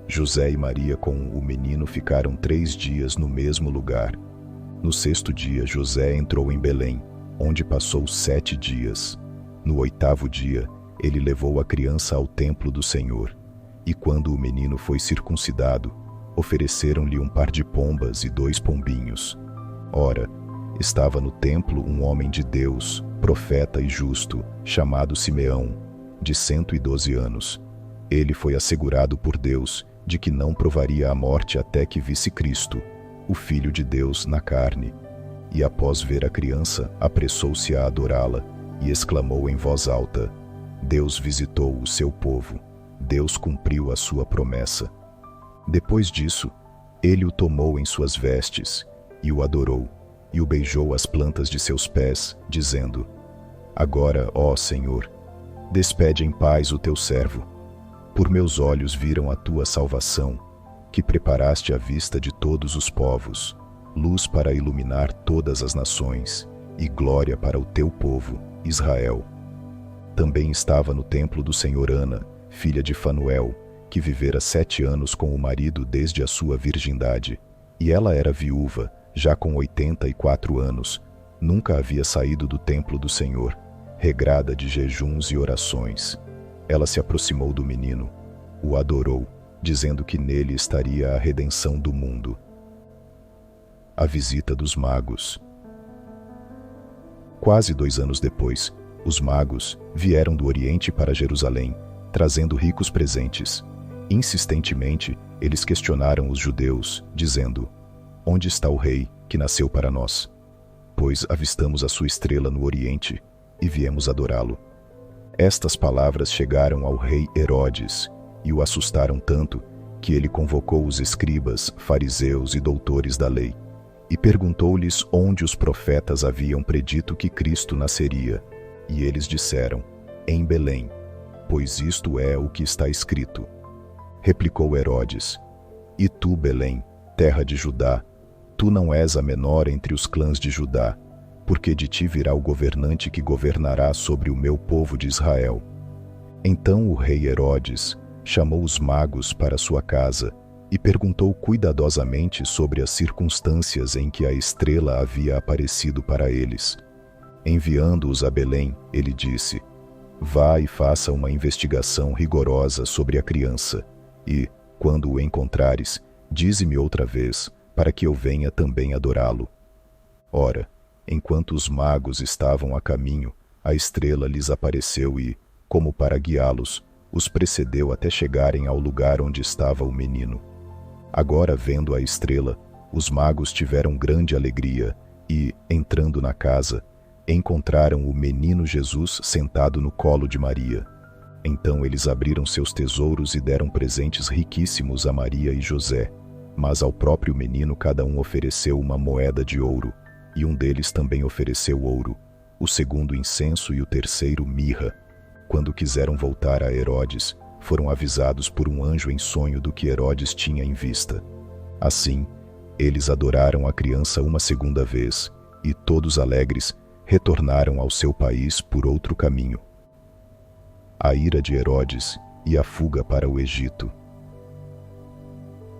José e Maria com o menino ficaram 3 dias no mesmo lugar. No 6º dia, José entrou em Belém, onde passou 7 dias. No 8º dia, ele levou a criança ao templo do Senhor. E quando o menino foi circuncidado, ofereceram-lhe um par de pombas e 2 pombinhos. Ora, estava no templo um homem de Deus, profeta e justo, chamado Simeão, de 112 anos. Ele foi assegurado por Deus de que não provaria a morte até que visse Cristo, o Filho de Deus na carne. E após ver a criança, apressou-se a adorá-la e exclamou em voz alta: Deus visitou o seu povo. Deus cumpriu a sua promessa. Depois disso, ele o tomou em suas vestes e o adorou, e o beijou as plantas de seus pés, dizendo: agora, ó Senhor, despede em paz o teu servo. Por meus olhos viram a tua salvação, que preparaste à vista de todos os povos, luz para iluminar todas as nações, e glória para o teu povo, Israel. Também estava no templo do Senhor Ana, filha de Fanuel, que vivera 7 anos com o marido desde a sua virgindade, e ela era viúva, já com 84 anos, nunca havia saído do templo do Senhor, regrada de jejuns e orações. Ela se aproximou do menino, o adorou, dizendo que nele estaria a redenção do mundo. A visita dos magos. Quase 2 anos depois, os magos vieram do Oriente para Jerusalém, trazendo ricos presentes. Insistentemente, eles questionaram os judeus, dizendo: onde está o rei que nasceu para nós? Pois avistamos a sua estrela no Oriente e viemos adorá-lo. Estas palavras chegaram ao rei Herodes e o assustaram tanto que ele convocou os escribas, fariseus e doutores da lei e perguntou-lhes onde os profetas haviam predito que Cristo nasceria. E eles disseram: em Belém, pois isto é o que está escrito. Replicou Herodes: e tu, Belém, terra de Judá, tu não és a menor entre os clãs de Judá, porque de ti virá o governante que governará sobre o meu povo de Israel. Então o rei Herodes chamou os magos para sua casa e perguntou cuidadosamente sobre as circunstâncias em que a estrela havia aparecido para eles. Enviando-os a Belém, ele disse: vá e faça uma investigação rigorosa sobre a criança, e, quando o encontrares, dize-me outra vez, para que eu venha também adorá-lo. Ora, enquanto os magos estavam a caminho, a estrela lhes apareceu e, como para guiá-los, os precedeu até chegarem ao lugar onde estava o menino. Agora, vendo a estrela, os magos tiveram grande alegria e, entrando na casa, encontraram o menino Jesus sentado no colo de Maria. Então eles abriram seus tesouros e deram presentes riquíssimos a Maria e José, mas ao próprio menino cada um ofereceu uma moeda de ouro, e um deles também ofereceu ouro, o segundo incenso e o terceiro mirra. Quando quiseram voltar a Herodes, foram avisados por um anjo em sonho do que Herodes tinha em vista. Assim, eles adoraram a criança uma segunda vez, e todos alegres retornaram ao seu país por outro caminho. A ira de Herodes e a fuga para o Egito.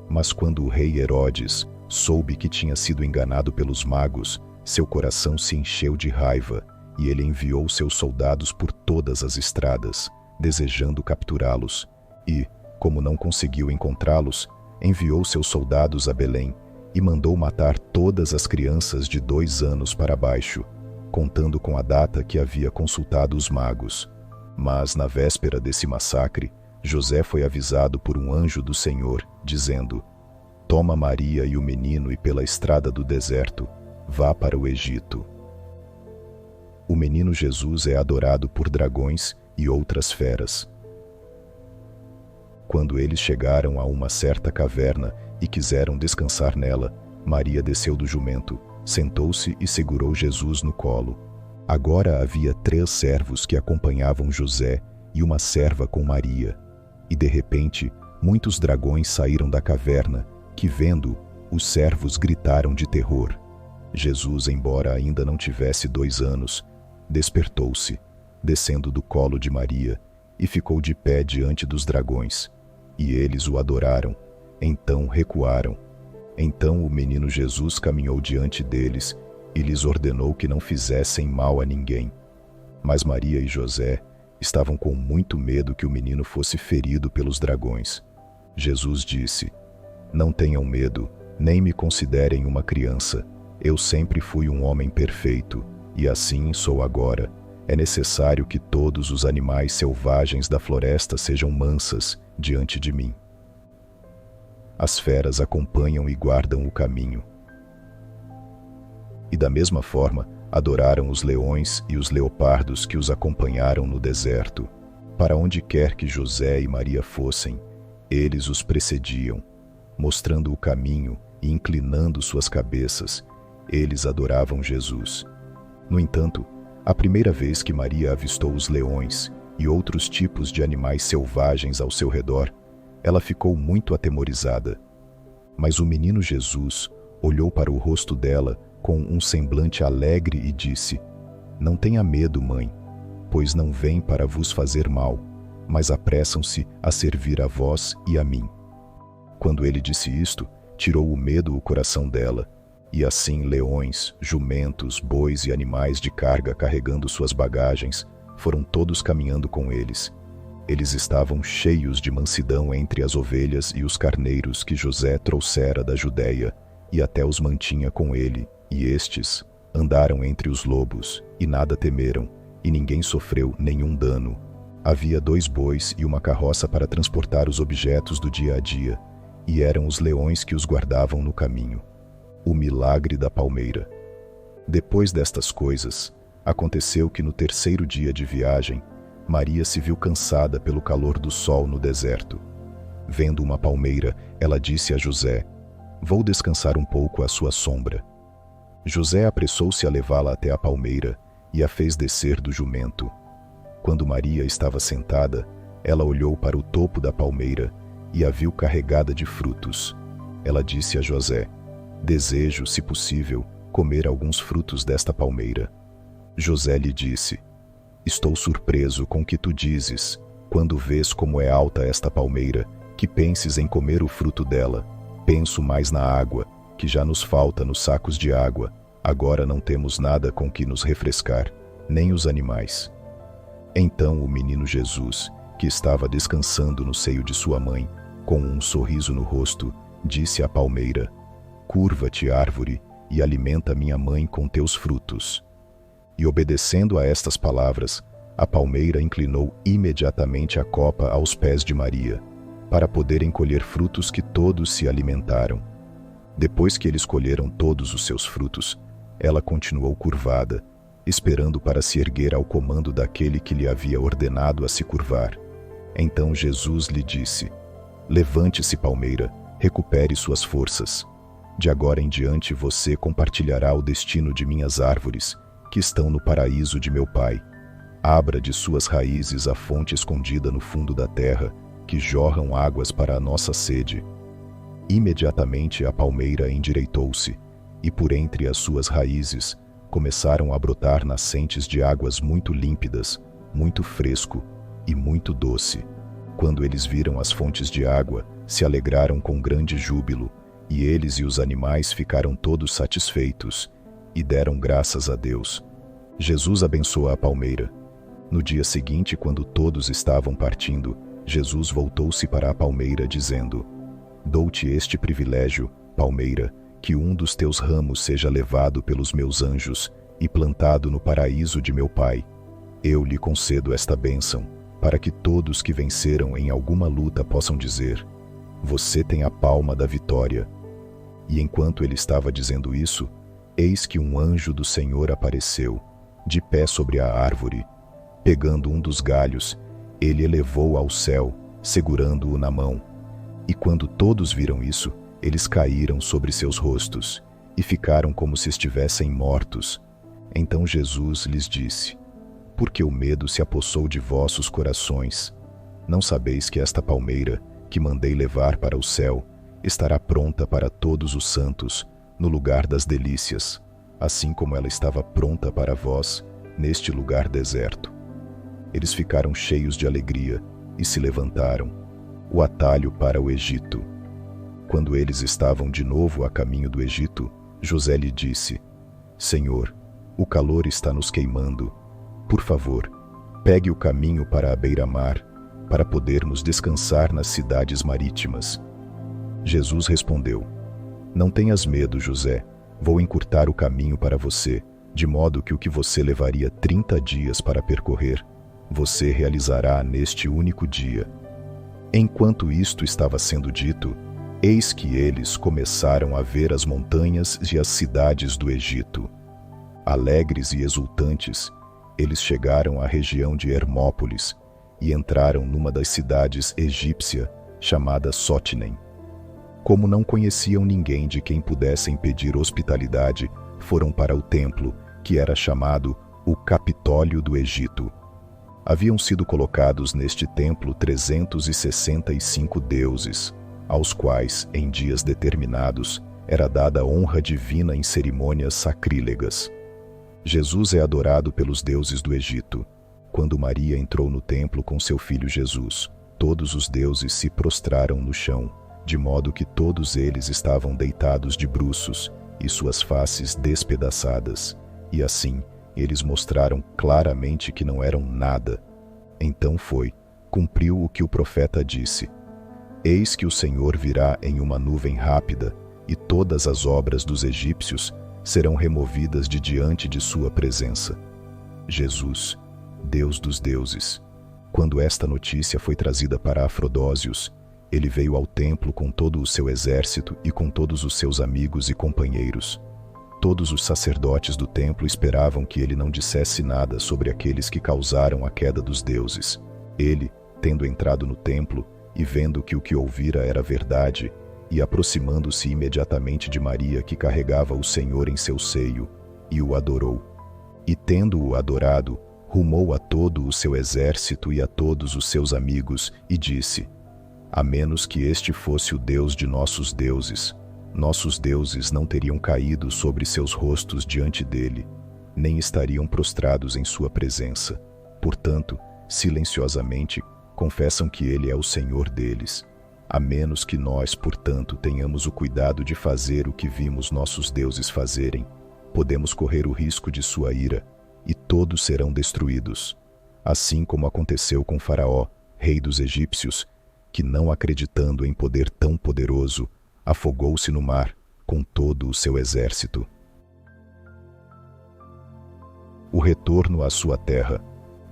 Mas quando o rei Herodes soube que tinha sido enganado pelos magos, seu coração se encheu de raiva, e ele enviou seus soldados por todas as estradas, desejando capturá-los, e, como não conseguiu encontrá-los, enviou seus soldados a Belém e mandou matar todas as crianças de 2 anos para baixo, contando com a data que havia consultado os magos. Mas, na véspera desse massacre, José foi avisado por um anjo do Senhor, dizendo: Toma Maria e o menino e pela estrada do deserto, vá para o Egito. O menino Jesus é adorado por dragões e outras feras. Quando eles chegaram a uma certa caverna e quiseram descansar nela, Maria desceu do jumento, sentou-se e segurou Jesus no colo. Agora havia 3 servos que acompanhavam José e uma serva com Maria. E de repente, muitos dragões saíram da caverna, que vendo, os servos gritaram de terror. Jesus, embora ainda não tivesse 2 anos, despertou-se, descendo do colo de Maria, e ficou de pé diante dos dragões. E eles o adoraram, então recuaram. Então o menino Jesus caminhou diante deles e lhes ordenou que não fizessem mal a ninguém. Mas Maria e José estavam com muito medo que o menino fosse ferido pelos dragões. Jesus disse: Não tenham medo, nem me considerem uma criança. Eu sempre fui um homem perfeito, e assim sou agora. É necessário que todos os animais selvagens da floresta sejam mansas diante de mim. As feras acompanham e guardam o caminho. E da mesma forma, adoraram os leões e os leopardos que os acompanharam no deserto. Para onde quer que José e Maria fossem, eles os precediam, mostrando o caminho e inclinando suas cabeças. Eles adoravam Jesus. No entanto, a primeira vez que Maria avistou os leões e outros tipos de animais selvagens ao seu redor, ela ficou muito atemorizada. Mas o menino Jesus olhou para o rosto dela com um semblante alegre e disse: Não tenha medo, mãe, pois não vêm para vos fazer mal, mas apressam-se a servir a vós e a mim. Quando ele disse isto, tirou o medo do coração dela, e assim leões, jumentos, bois e animais de carga carregando suas bagagens foram todos caminhando com eles. Eles estavam cheios de mansidão entre as ovelhas e os carneiros que José trouxera da Judeia, e até os mantinha com ele, e estes andaram entre os lobos, e nada temeram, e ninguém sofreu nenhum dano. Havia 2 bois e uma carroça para transportar os objetos do dia a dia, e eram os leões que os guardavam no caminho. O milagre da palmeira. Depois destas coisas, aconteceu que no 3º dia de viagem, Maria se viu cansada pelo calor do sol no deserto. Vendo uma palmeira, ela disse a José: Vou descansar um pouco à sua sombra. José apressou-se a levá-la até a palmeira e a fez descer do jumento. Quando Maria estava sentada, ela olhou para o topo da palmeira e a viu carregada de frutos. Ela disse a José: Desejo, se possível, comer alguns frutos desta palmeira. José lhe disse: Estou surpreso com o que tu dizes, quando vês como é alta esta palmeira, que penses em comer o fruto dela. Penso mais na água, que já nos falta nos sacos de água. Agora não temos nada com que nos refrescar, nem os animais. Então o menino Jesus, que estava descansando no seio de sua mãe, com um sorriso no rosto, disse à palmeira: Curva-te, árvore, e alimenta minha mãe com teus frutos. E obedecendo a estas palavras, a palmeira inclinou imediatamente a copa aos pés de Maria, para poderem colher frutos que todos se alimentaram. Depois que eles colheram todos os seus frutos, ela continuou curvada, esperando para se erguer ao comando daquele que lhe havia ordenado a se curvar. Então Jesus lhe disse: Levante-se, palmeira, recupere suas forças. De agora em diante você compartilhará o destino de minhas árvores, que estão no paraíso de meu Pai. Abra de suas raízes a fonte escondida no fundo da terra, que jorram águas para a nossa sede. Imediatamente a palmeira endireitou-se, e por entre as suas raízes começaram a brotar nascentes de águas muito límpidas, muito fresco e muito doce. Quando eles viram as fontes de água, se alegraram com grande júbilo, e eles e os animais ficaram todos satisfeitos, e deram graças a Deus. Jesus abençoa a palmeira. No dia seguinte, quando todos estavam partindo, Jesus voltou-se para a palmeira, dizendo: Dou-te este privilégio, palmeira, que um dos teus ramos seja levado pelos meus anjos e plantado no paraíso de meu Pai. Eu lhe concedo esta bênção, para que todos que venceram em alguma luta possam dizer: Você tem a palma da vitória. E enquanto ele estava dizendo isso, eis que um anjo do Senhor apareceu, de pé sobre a árvore. Pegando um dos galhos, ele elevou ao céu, segurando-o na mão. E quando todos viram isso, eles caíram sobre seus rostos, e ficaram como se estivessem mortos. Então Jesus lhes disse: Por que o medo se apossou de vossos corações? Não sabeis que esta palmeira, que mandei levar para o céu, estará pronta para todos os santos, no lugar das delícias, assim como ela estava pronta para vós, neste lugar deserto. Eles ficaram cheios de alegria e se levantaram, o atalho para o Egito. Quando eles estavam de novo a caminho do Egito, José lhe disse: Senhor, o calor está nos queimando. Por favor, pegue o caminho para a beira-mar, para podermos descansar nas cidades marítimas. Jesus respondeu: Não tenhas medo, José. Vou encurtar o caminho para você, de modo que o que você levaria 30 dias para percorrer, você realizará neste único dia. Enquanto isto estava sendo dito, eis que eles começaram a ver as montanhas e as cidades do Egito. Alegres e exultantes, eles chegaram à região de Hermópolis e entraram numa das cidades egípcia, chamada Sótinem. Como não conheciam ninguém de quem pudessem pedir hospitalidade, foram para o templo, que era chamado o Capitólio do Egito. Haviam sido colocados neste templo 365 deuses, aos quais, em dias determinados, era dada honra divina em cerimônias sacrílegas. Jesus é adorado pelos deuses do Egito. Quando Maria entrou no templo com seu filho Jesus, todos os deuses se prostraram no chão, de modo que todos eles estavam deitados de bruços e suas faces despedaçadas, e assim eles mostraram claramente que não eram nada. Então cumpriu o que o profeta disse: Eis que o Senhor virá em uma nuvem rápida, e todas as obras dos egípcios serão removidas de diante de sua presença. Jesus, Deus dos deuses. Quando esta notícia foi trazida para Afrodósios, ele veio ao templo com todo o seu exército e com todos os seus amigos e companheiros. Todos os sacerdotes do templo esperavam que ele não dissesse nada sobre aqueles que causaram a queda dos deuses. Ele, tendo entrado no templo e vendo que o que ouvira era verdade, e aproximando-se imediatamente de Maria, que carregava o Senhor em seu seio, e o adorou. E tendo-o adorado, rumou a todo o seu exército e a todos os seus amigos, e disse: A menos que este fosse o Deus de nossos deuses não teriam caído sobre seus rostos diante dele, nem estariam prostrados em sua presença. Portanto, silenciosamente, confessam que ele é o Senhor deles. A menos que nós, portanto, tenhamos o cuidado de fazer o que vimos nossos deuses fazerem, podemos correr o risco de sua ira, e todos serão destruídos. Assim como aconteceu com Faraó, rei dos egípcios, que, não acreditando em poder tão poderoso, afogou-se no mar com todo o seu exército. O retorno à sua terra.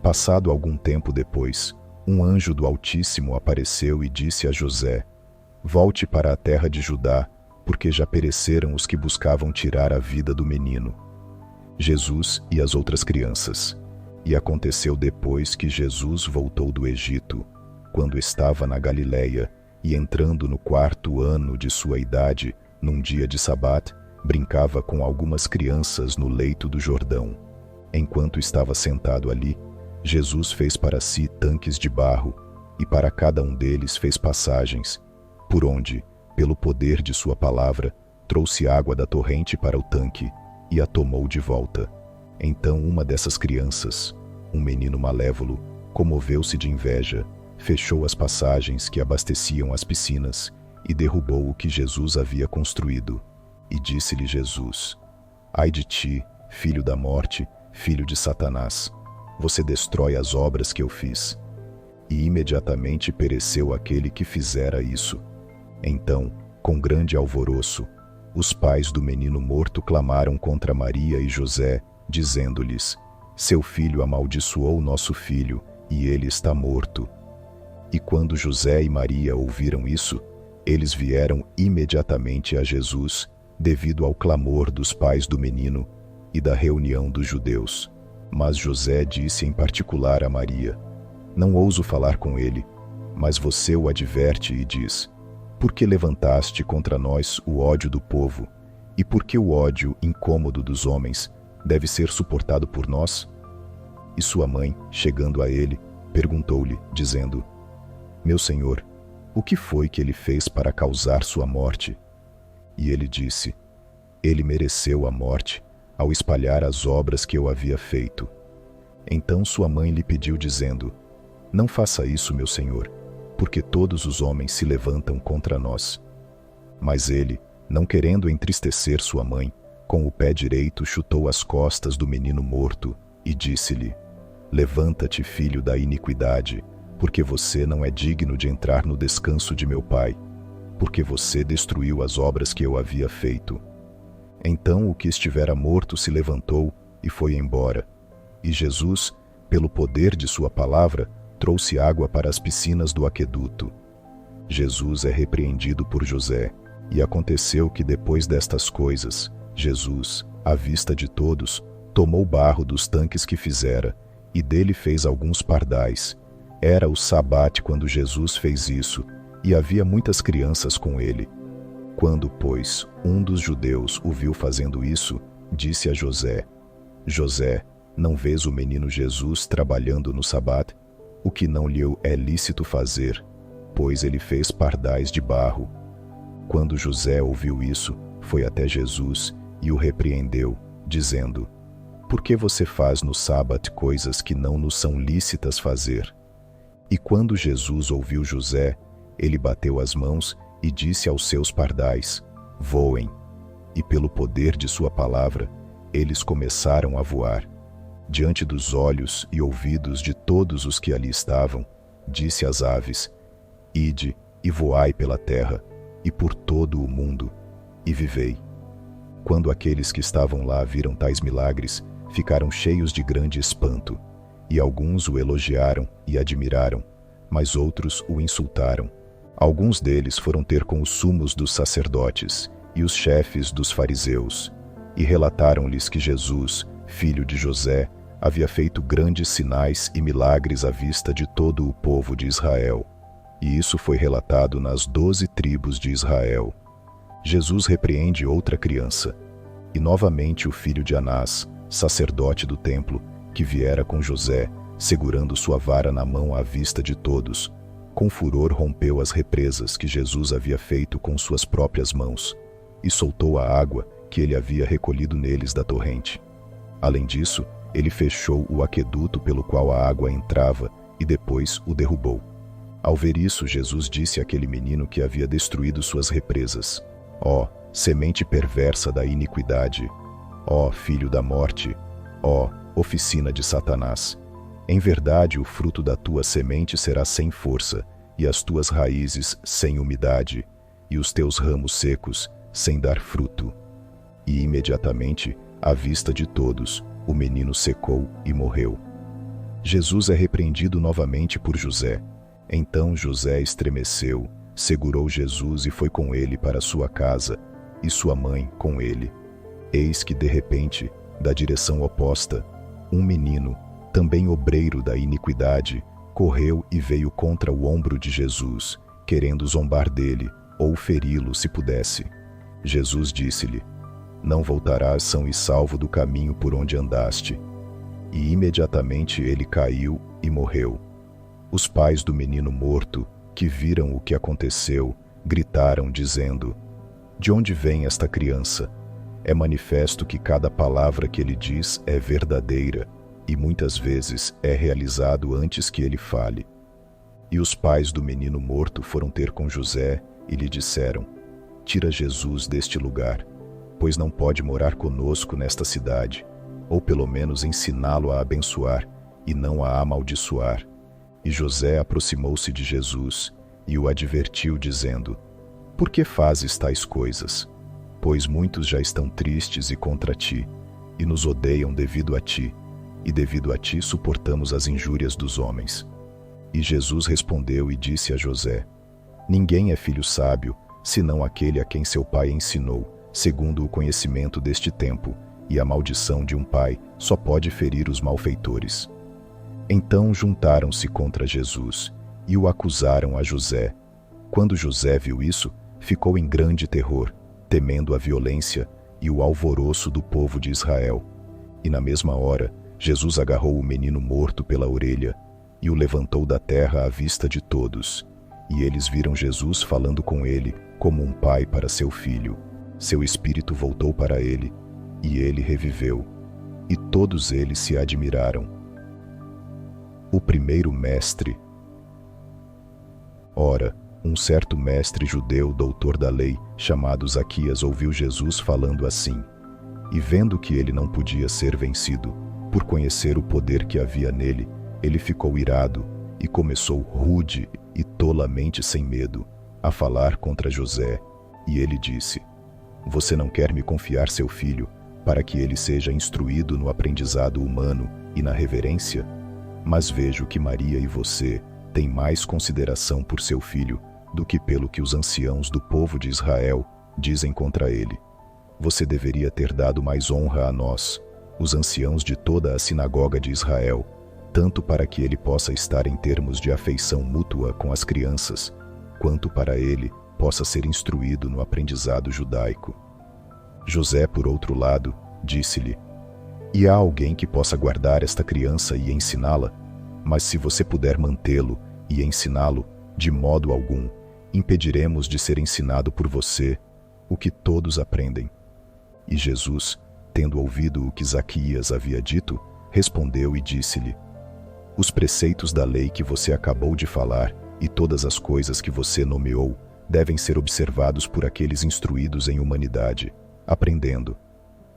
Passado algum tempo depois, um anjo do Altíssimo apareceu e disse a José: Volte para a terra de Judá, porque já pereceram os que buscavam tirar a vida do menino. Jesus e as outras crianças. E aconteceu depois que Jesus voltou do Egito, quando estava na Galileia, e entrando no 4º ano de sua idade, num dia de Sabat, brincava com algumas crianças no leito do Jordão. Enquanto estava sentado ali, Jesus fez para si tanques de barro, e para cada um deles fez passagens, por onde, pelo poder de sua palavra, trouxe água da torrente para o tanque e a tomou de volta. Então uma dessas crianças, um menino malévolo, comoveu-se de inveja, fechou as passagens que abasteciam as piscinas e derrubou o que Jesus havia construído. E disse-lhe Jesus: Ai de ti, filho da morte, filho de Satanás, você destrói as obras que eu fiz. E imediatamente pereceu aquele que fizera isso. Então, com grande alvoroço, os pais do menino morto clamaram contra Maria e José, dizendo-lhes: Seu filho amaldiçoou nosso filho, e ele está morto. E quando José e Maria ouviram isso, eles vieram imediatamente a Jesus, devido ao clamor dos pais do menino e da reunião dos judeus. Mas José disse em particular a Maria: Não ouso falar com ele, mas você o adverte e diz: Por que levantaste contra nós o ódio do povo, e por que o ódio incômodo dos homens deve ser suportado por nós? E sua mãe, chegando a ele, perguntou-lhe, dizendo: Meu senhor, o que foi que ele fez para causar sua morte? E ele disse: Ele mereceu a morte ao espalhar as obras que eu havia feito. Então sua mãe lhe pediu, dizendo: Não faça isso, meu senhor, porque todos os homens se levantam contra nós. Mas ele, não querendo entristecer sua mãe, com o pé direito chutou as costas do menino morto e disse-lhe: Levanta-te, filho da iniquidade, porque você não é digno de entrar no descanso de meu pai, porque você destruiu as obras que eu havia feito. Então o que estivera morto se levantou e foi embora. E Jesus, pelo poder de sua palavra, trouxe água para as piscinas do aqueduto. Jesus é repreendido por José, e aconteceu que depois destas coisas, Jesus, à vista de todos, tomou barro dos tanques que fizera, e dele fez alguns pardais. Era o sabate quando Jesus fez isso, e havia muitas crianças com ele. Quando, pois, um dos judeus o viu fazendo isso, disse a José: José, não vês o menino Jesus trabalhando no sabate? O que não lhe é lícito fazer, pois ele fez pardais de barro. Quando José ouviu isso, foi até Jesus e o repreendeu, dizendo: Por que você faz no sábado coisas que não nos são lícitas fazer? E quando Jesus ouviu José, ele bateu as mãos e disse aos seus pardais: Voem. E pelo poder de sua palavra, eles começaram a voar. Diante dos olhos e ouvidos de todos os que ali estavam, disse às aves: Ide e voai pela terra, e por todo o mundo, e vivei. Quando aqueles que estavam lá viram tais milagres, ficaram cheios de grande espanto, e alguns o elogiaram e admiraram, mas outros o insultaram. Alguns deles foram ter com os sumos dos sacerdotes e os chefes dos fariseus, e relataram-lhes que Jesus, filho de José, havia feito grandes sinais e milagres à vista de todo o povo de Israel. E isso foi relatado nas 12 tribos de Israel. Jesus repreende outra criança, e novamente o filho de Anás, sacerdote do templo, que viera com José, segurando sua vara na mão à vista de todos, com furor rompeu as represas que Jesus havia feito com suas próprias mãos, e soltou a água que ele havia recolhido neles da torrente. Além disso, ele fechou o aqueduto pelo qual a água entrava e depois o derrubou. Ao ver isso, Jesus disse àquele menino que havia destruído suas represas: Ó, semente perversa da iniquidade, ó, filho da morte, ó, oficina de Satanás, em verdade o fruto da tua semente será sem força, e as tuas raízes sem umidade, e os teus ramos secos sem dar fruto. E imediatamente, à vista de todos, o menino secou e morreu. Jesus é repreendido novamente por José. Então José estremeceu, segurou Jesus e foi com ele para sua casa, e sua mãe com ele. Eis que, de repente, da direção oposta, um menino, também obreiro da iniquidade, correu e veio contra o ombro de Jesus, querendo zombar dele, ou feri-lo se pudesse. Jesus disse-lhe: Não voltarás são e salvo do caminho por onde andaste. e imediatamente ele caiu e morreu. Os pais do menino morto, que viram o que aconteceu, gritaram dizendo: "De onde vem esta criança? É manifesto que cada palavra que ele diz é verdadeira, e muitas vezes é realizado antes que ele fale." E os pais do menino morto foram ter com José e lhe disseram: "Tira Jesus deste lugar, pois não pode morar conosco nesta cidade, ou pelo menos ensiná-lo a abençoar e não a amaldiçoar." E José aproximou-se de Jesus e o advertiu, dizendo: "Por que fazes tais coisas? Pois muitos já estão tristes e contra ti, e nos odeiam devido a ti, e devido a ti suportamos as injúrias dos homens." E Jesus respondeu e disse a José: "Ninguém é filho sábio, senão aquele a quem seu pai ensinou, segundo o conhecimento deste tempo, e a maldição de um pai só pode ferir os malfeitores." Então juntaram-se contra Jesus e o acusaram a José. Quando José viu isso, ficou em grande terror, temendo a violência e o alvoroço do povo de Israel. E na mesma hora, Jesus agarrou o menino morto pela orelha e o levantou da terra à vista de todos. E eles viram Jesus falando com ele como um pai para seu filho. Seu espírito voltou para ele, e ele reviveu. E todos eles se admiraram. O primeiro mestre. Ora, um certo mestre judeu, doutor da lei, chamado Zaquias, ouviu Jesus falando assim, e vendo que ele não podia ser vencido, por conhecer o poder que havia nele, ele ficou irado e começou rude e tolamente sem medo a falar contra José. E ele disse: "Você não quer me confiar seu filho, para que ele seja instruído no aprendizado humano e na reverência? Mas vejo que Maria e você têm mais consideração por seu filho do que pelo que os anciãos do povo de Israel dizem contra ele. Você deveria ter dado mais honra a nós, os anciãos de toda a sinagoga de Israel, tanto para que ele possa estar em termos de afeição mútua com as crianças, quanto para ele possa ser instruído no aprendizado judaico." José, por outro lado, disse-lhe: "E há alguém que possa guardar esta criança e ensiná-la? Mas se você puder mantê-lo e ensiná-lo, de modo algum impediremos de ser ensinado por você o que todos aprendem." E Jesus, tendo ouvido o que Zaquias havia dito, respondeu e disse-lhe: "Os preceitos da lei que você acabou de falar e todas as coisas que você nomeou devem ser observados por aqueles instruídos em humanidade, aprendendo.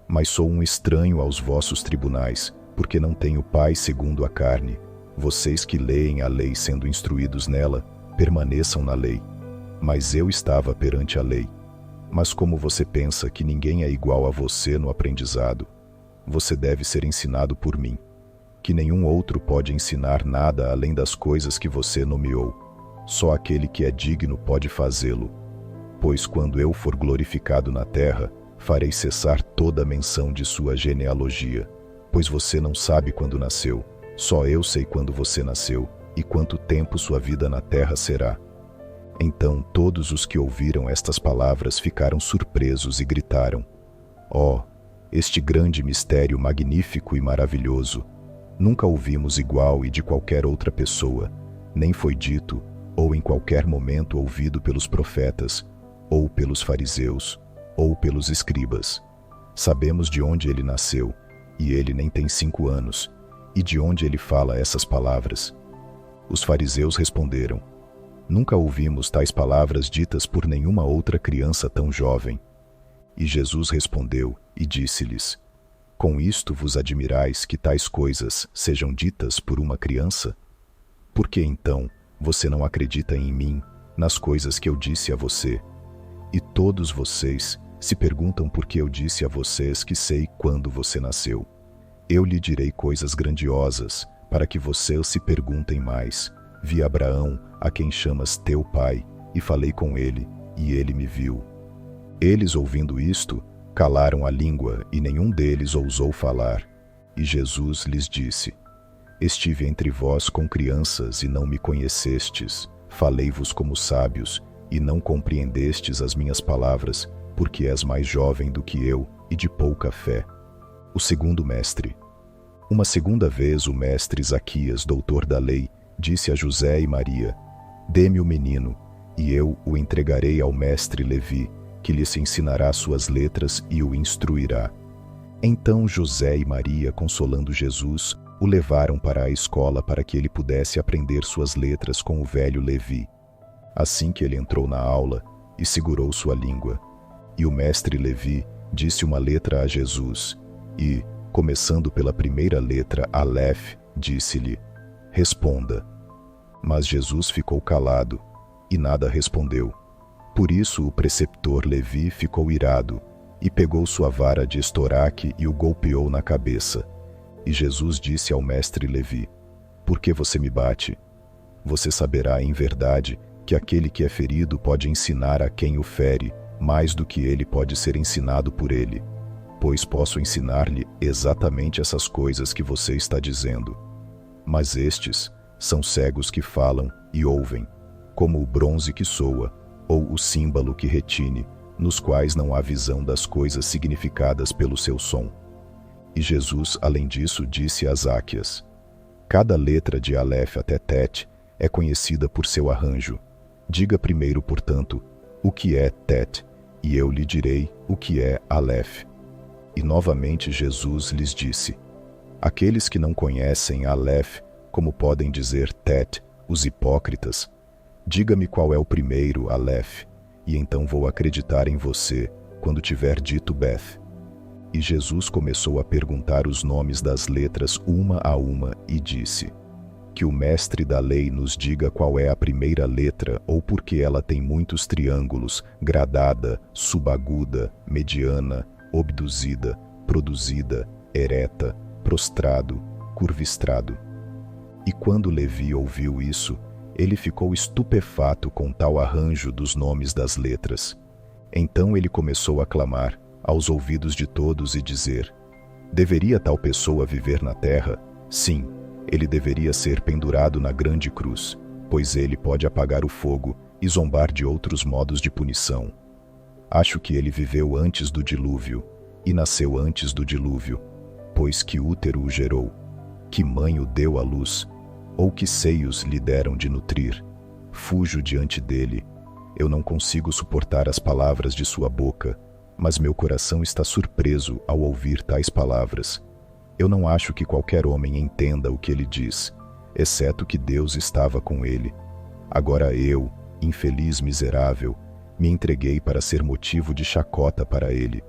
Mas sou um estranho aos vossos tribunais, porque não tenho pai segundo a carne. Vocês que leem a lei sendo instruídos nela, permaneçam na lei. Mas eu estava perante a lei. Mas como você pensa que ninguém é igual a você no aprendizado, você deve ser ensinado por mim, que nenhum outro pode ensinar nada além das coisas que você nomeou. Só aquele que é digno pode fazê-lo. Pois quando eu for glorificado na terra, farei cessar toda a menção de sua genealogia. Pois você não sabe quando nasceu, só eu sei quando você nasceu e quanto tempo sua vida na terra será." Então todos os que ouviram estas palavras ficaram surpresos e gritaram: "Oh, este grande mistério magnífico e maravilhoso! Nunca ouvimos igual e de qualquer outra pessoa, nem foi dito, ou em qualquer momento ouvido pelos profetas, ou pelos fariseus, ou pelos escribas. Sabemos de onde ele nasceu, e ele nem tem 5 anos, e de onde ele fala essas palavras." Os fariseus responderam: "Nunca ouvimos tais palavras ditas por nenhuma outra criança tão jovem." E Jesus respondeu e disse-lhes: "Com isto vos admirais que tais coisas sejam ditas por uma criança? Por que então você não acredita em mim, nas coisas que eu disse a você? E todos vocês se perguntam por que eu disse a vocês que sei quando você nasceu. Eu lhe direi coisas grandiosas, para que vocês se perguntem mais. Vi Abraão, a quem chamas teu pai, e falei com ele, e ele me viu." Eles, ouvindo isto, calaram a língua, e nenhum deles ousou falar. E Jesus lhes disse: "Estive entre vós com crianças e não me conhecestes. Falei-vos como sábios, e não compreendestes as minhas palavras, porque és mais jovem do que eu e de pouca fé." O segundo mestre. Uma segunda vez o mestre Zaquias, doutor da lei, disse a José e Maria: Dê-me o menino, e eu o entregarei ao mestre Levi, que lhes ensinará suas letras e o instruirá. Então José e Maria, consolando Jesus, o levaram para a escola para que ele pudesse aprender suas letras com o velho Levi. Assim que ele entrou na aula e segurou sua língua, e o mestre Levi disse uma letra a Jesus, e, começando pela primeira letra, Aleph, disse-lhe: Responda. Mas Jesus ficou calado, e nada respondeu. Por isso o preceptor Levi ficou irado, e pegou sua vara de estoraque e o golpeou na cabeça. E Jesus disse ao mestre Levi: Por que você me bate? Você saberá em verdade que aquele que é ferido pode ensinar a quem o fere, mais do que ele pode ser ensinado por ele. Pois posso ensinar-lhe exatamente essas coisas que você está dizendo. Mas estes são cegos que falam e ouvem, como o bronze que soa, ou o símbolo que retine, nos quais não há visão das coisas significadas pelo seu som. E Jesus, além disso, disse a Zaquias: Cada letra de Aleph até Tet é conhecida por seu arranjo. Diga primeiro, portanto, o que é Tet, e eu lhe direi o que é Aleph. E novamente Jesus lhes disse: Aqueles que não conhecem Aleph, como podem dizer Tet, os hipócritas? Diga-me qual é o primeiro Aleph, e então vou acreditar em você quando tiver dito Beth. E Jesus começou a perguntar os nomes das letras uma a uma e disse: Que o mestre da lei nos diga qual é a primeira letra ou porque ela tem muitos triângulos, gradada, subaguda, mediana, obduzida, produzida, ereta, prostrado, curvistrado. E quando Levi ouviu isso, ele ficou estupefato com tal arranjo dos nomes das letras. Então ele começou a clamar aos ouvidos de todos e dizer: Deveria tal pessoa viver na terra? Sim, ele deveria ser pendurado na grande cruz, pois ele pode apagar o fogo e zombar de outros modos de punição. Acho que ele viveu antes do dilúvio, e nasceu antes do dilúvio, pois que útero o gerou, que mãe o deu à luz, ou que seios lhe deram de nutrir. Fujo diante dele, eu não consigo suportar as palavras de sua boca, mas meu coração está surpreso ao ouvir tais palavras. Eu não acho que qualquer homem entenda o que ele diz, exceto que Deus estava com ele. Agora eu, infeliz miserável, me entreguei para ser motivo de chacota para ele,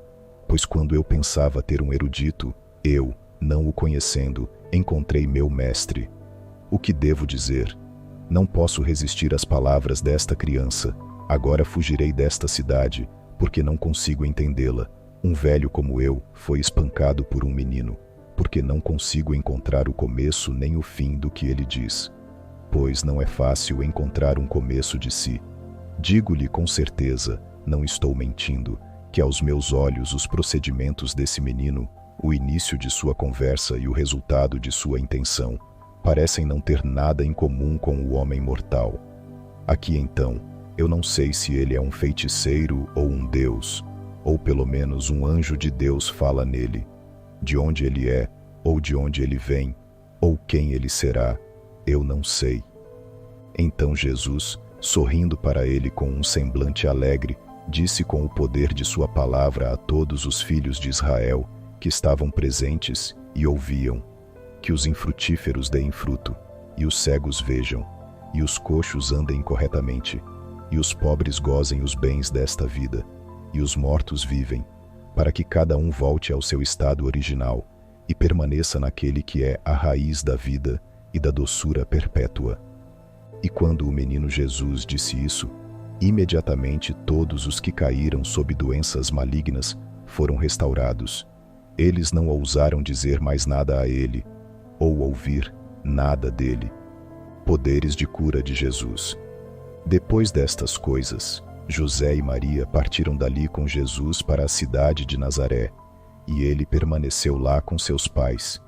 pois quando eu pensava ter um erudito, eu, não o conhecendo, encontrei meu mestre. O que devo dizer? Não posso resistir às palavras desta criança. Agora fugirei desta cidade, porque não consigo entendê-la. Um velho como eu foi espancado por um menino, porque não consigo encontrar o começo nem o fim do que ele diz. Pois não é fácil encontrar um começo de si. Digo-lhe com certeza, não estou mentindo, que aos meus olhos os procedimentos desse menino, o início de sua conversa e o resultado de sua intenção, parecem não ter nada em comum com o homem mortal. Aqui então, eu não sei se ele é um feiticeiro ou um deus, ou pelo menos um anjo de Deus fala nele. De onde ele é, ou de onde ele vem, ou quem ele será, eu não sei. Então Jesus, sorrindo para ele com um semblante alegre, disse com o poder de sua palavra a todos os filhos de Israel que estavam presentes e ouviam: que os infrutíferos deem fruto, e os cegos vejam, e os coxos andem corretamente, e os pobres gozem os bens desta vida, e os mortos vivem, para que cada um volte ao seu estado original e permaneça naquele que é a raiz da vida e da doçura perpétua. E quando o menino Jesus disse isso, imediatamente todos os que caíram sob doenças malignas foram restaurados. Eles não ousaram dizer mais nada a ele, ou ouvir nada dele. Poderes de cura de Jesus. Depois destas coisas, José e Maria partiram dali com Jesus para a cidade de Nazaré, e ele permaneceu lá com seus pais.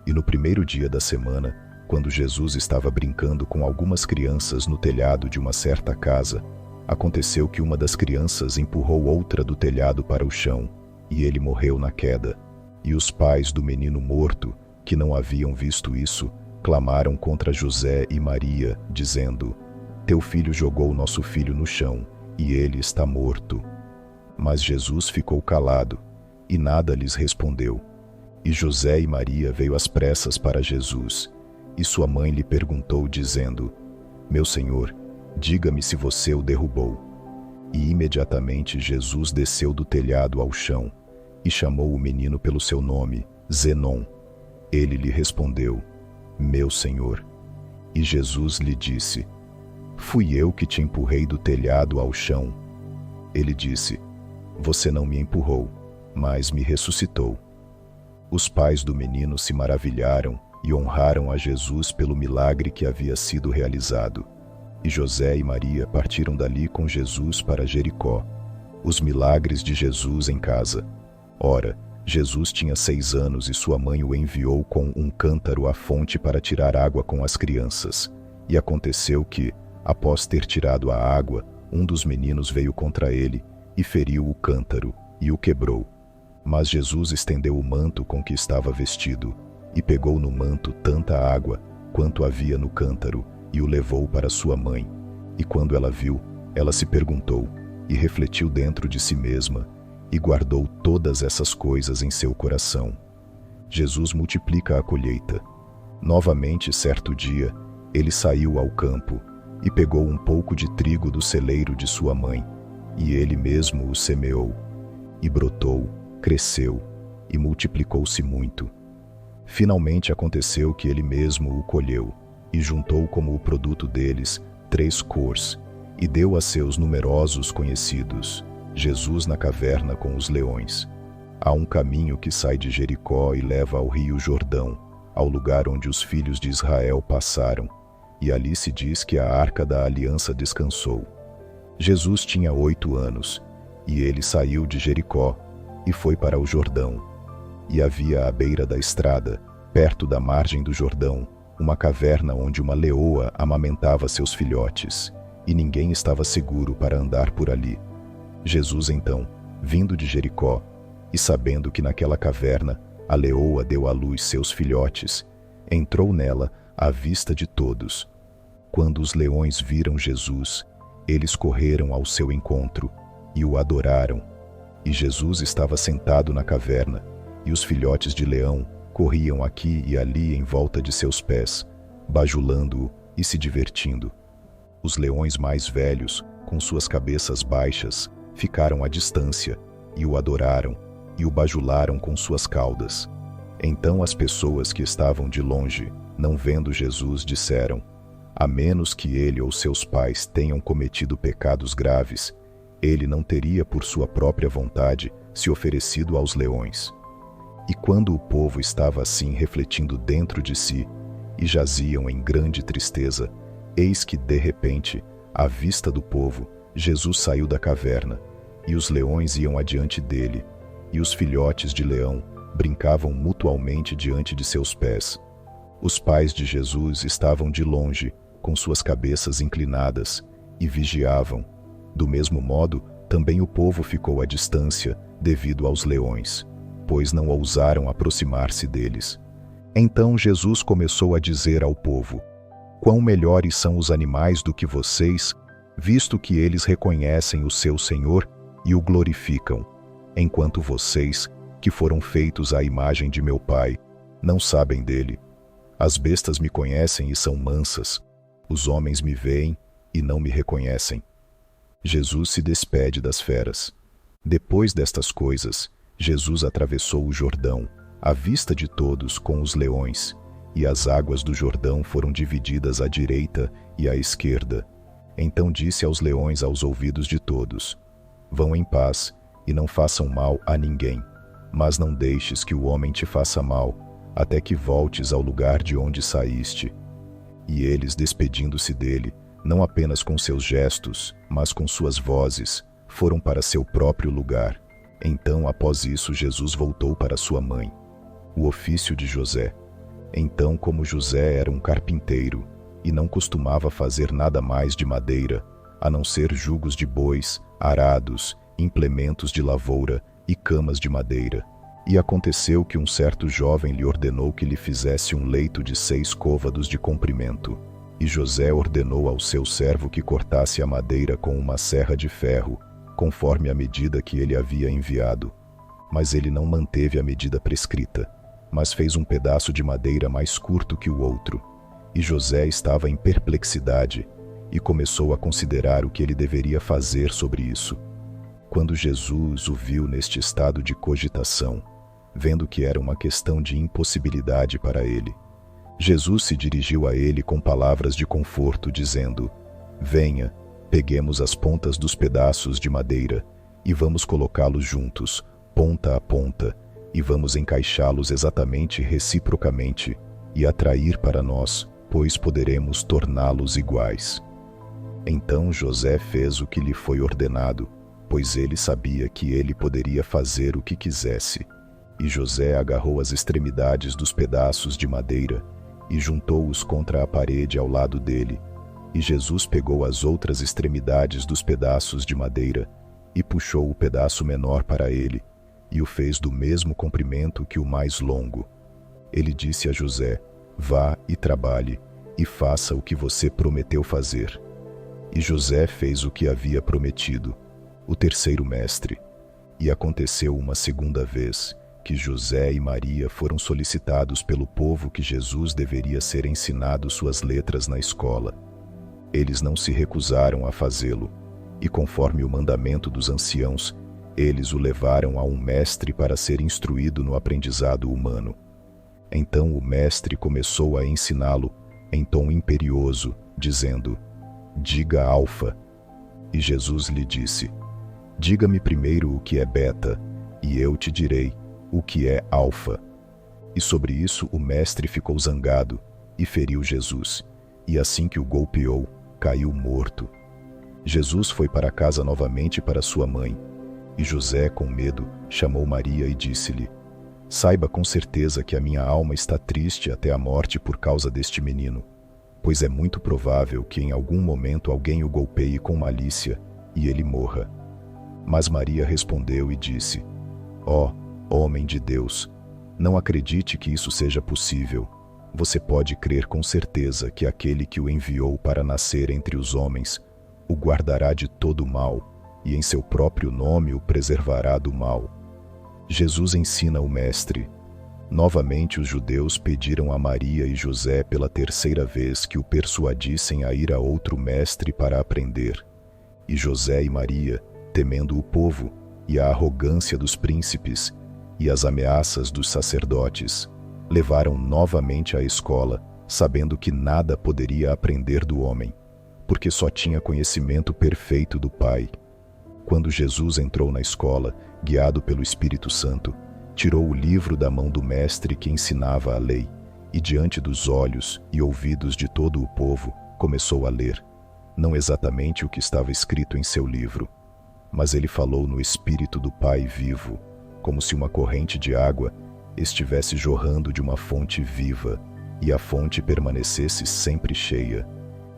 E no primeiro dia da semana, quando Jesus estava brincando com algumas crianças no telhado de uma certa casa, aconteceu que uma das crianças empurrou outra do telhado para o chão, e ele morreu na queda. E os pais do menino morto que não haviam visto isso, clamaram contra José e Maria, dizendo: Teu filho jogou nosso filho no chão, e ele está morto. Mas Jesus ficou calado, e nada lhes respondeu. E José e Maria veio às pressas para Jesus, e sua mãe lhe perguntou, dizendo: Meu Senhor, diga-me se você o derrubou. E imediatamente Jesus desceu do telhado ao chão, e chamou o menino pelo seu nome, Zenon. Ele lhe respondeu: Meu Senhor. E Jesus lhe disse: Fui eu que te empurrei do telhado ao chão. Ele disse: Você não me empurrou, mas me ressuscitou. Os pais do menino se maravilharam e honraram a Jesus pelo milagre que havia sido realizado. E José e Maria partiram dali com Jesus para Jericó. Os milagres de Jesus em casa. Ora, Jesus tinha 6 anos e sua mãe o enviou com um cântaro à fonte para tirar água com as crianças. E aconteceu que, após ter tirado a água, um dos meninos veio contra ele e feriu o cântaro e o quebrou. Mas Jesus estendeu o manto com que estava vestido e pegou no manto tanta água quanto havia no cântaro e o levou para sua mãe. E quando ela viu, ela se perguntou e refletiu dentro de si mesma e guardou todas essas coisas em seu coração. Jesus multiplica a colheita. Novamente, certo dia, ele saiu ao campo e pegou um pouco de trigo do celeiro de sua mãe, e ele mesmo o semeou, e brotou, cresceu, e multiplicou-se muito. Finalmente aconteceu que ele mesmo o colheu, e juntou como o produto deles 3 cors, e deu a seus numerosos conhecidos. Jesus na caverna com os leões. Há um caminho que sai de Jericó e leva ao rio Jordão, ao lugar onde os filhos de Israel passaram, e ali se diz que a arca da aliança descansou. Jesus tinha 8 anos, e ele saiu de Jericó e foi para o Jordão. E havia à beira da estrada, perto da margem do Jordão, uma caverna onde uma leoa amamentava seus filhotes, e ninguém estava seguro para andar por ali. Jesus então, vindo de Jericó, e sabendo que naquela caverna a leoa deu à luz seus filhotes, entrou nela à vista de todos. Quando os leões viram Jesus, eles correram ao seu encontro e o adoraram. E Jesus estava sentado na caverna, e os filhotes de leão corriam aqui e ali em volta de seus pés, bajulando-o e se divertindo. Os leões mais velhos, com suas cabeças baixas, ficaram à distância, e o adoraram, e o bajularam com suas caudas. Então as pessoas que estavam de longe, não vendo Jesus, disseram: A menos que ele ou seus pais tenham cometido pecados graves, ele não teria por sua própria vontade se oferecido aos leões. E quando o povo estava assim refletindo dentro de si, e jaziam em grande tristeza, eis que, de repente, à vista do povo, Jesus saiu da caverna, e os leões iam adiante dele, e os filhotes de leão brincavam mutualmente diante de seus pés. Os pais de Jesus estavam de longe, com suas cabeças inclinadas, e vigiavam. Do mesmo modo, também o povo ficou à distância, devido aos leões, pois não ousaram aproximar-se deles. Então Jesus começou a dizer ao povo: Quão melhores são os animais do que vocês, visto que eles reconhecem o seu Senhor e o glorificam, enquanto vocês, que foram feitos à imagem de meu Pai, não sabem dele. As bestas me conhecem e são mansas, os homens me veem e não me reconhecem. Jesus se despede das feras. Depois destas coisas, Jesus atravessou o Jordão, à vista de todos, com os leões, e as águas do Jordão foram divididas à direita e à esquerda. Então disse aos leões aos ouvidos de todos: Vão em paz e não façam mal a ninguém, mas não deixes que o homem te faça mal, até que voltes ao lugar de onde saíste. E eles, despedindo-se dele, não apenas com seus gestos, mas com suas vozes, foram para seu próprio lugar. Então, após isso, Jesus voltou para sua mãe. O ofício de José. Então, como José era um carpinteiro, e não costumava fazer nada mais de madeira, a não ser jugos de bois, arados, implementos de lavoura e camas de madeira, E aconteceu que um certo jovem lhe ordenou que lhe fizesse um leito de 6 côvados de comprimento. E José ordenou ao seu servo que cortasse a madeira com uma serra de ferro, conforme a medida que ele havia enviado. Mas ele não manteve a medida prescrita, mas fez um pedaço de madeira mais curto que o outro. E José estava em perplexidade e começou a considerar o que ele deveria fazer sobre isso. Quando Jesus o viu neste estado de cogitação, vendo que era uma questão de impossibilidade para ele, Jesus se dirigiu a ele com palavras de conforto, dizendo: Venha, peguemos as pontas dos pedaços de madeira e vamos colocá-los juntos, ponta a ponta, e vamos encaixá-los exatamente reciprocamente e atrair para nós, pois poderemos torná-los iguais. Então José fez o que lhe foi ordenado, pois ele sabia que ele poderia fazer o que quisesse. E José agarrou as extremidades dos pedaços de madeira e juntou-os contra a parede ao lado dele. E Jesus pegou as outras extremidades dos pedaços de madeira e puxou o pedaço menor para ele, e o fez do mesmo comprimento que o mais longo. Ele disse a José: Vá e trabalhe, e faça o que você prometeu fazer. E José fez o que havia prometido, o terceiro mestre. E aconteceu uma segunda vez que José e Maria foram solicitados pelo povo que Jesus deveria ser ensinado suas letras na escola. Eles não se recusaram a fazê-lo, e conforme o mandamento dos anciãos, eles o levaram a um mestre para ser instruído no aprendizado humano. Então o mestre começou a ensiná-lo em tom imperioso, dizendo: Diga alfa. E Jesus lhe disse: Diga-me primeiro o que é beta, e eu te direi o que é alfa. E sobre isso o mestre ficou zangado e feriu Jesus, e assim que o golpeou, caiu morto. Jesus foi para casa novamente para sua mãe, e José, com medo, chamou Maria e disse-lhe: Saiba com certeza que a minha alma está triste até a morte por causa deste menino, pois é muito provável que em algum momento alguém o golpeie com malícia e ele morra. Mas Maria respondeu e disse: Ó, homem de Deus, não acredite que isso seja possível. Você pode crer com certeza que aquele que o enviou para nascer entre os homens o guardará de todo mal, e em seu próprio nome o preservará do mal. Jesus ensina o mestre. Novamente os judeus pediram a Maria e José pela terceira vez que o persuadissem a ir a outro mestre para aprender. E José e Maria, temendo o povo e a arrogância dos príncipes e as ameaças dos sacerdotes, levaram novamente à escola, sabendo que nada poderia aprender do homem, porque só tinha conhecimento perfeito do Pai. Quando Jesus entrou na escola, guiado pelo Espírito Santo, tirou o livro da mão do mestre que ensinava a lei, e diante dos olhos e ouvidos de todo o povo, começou a ler, não exatamente o que estava escrito em seu livro, mas ele falou no Espírito do Pai vivo, como se uma corrente de água estivesse jorrando de uma fonte viva, e a fonte permanecesse sempre cheia.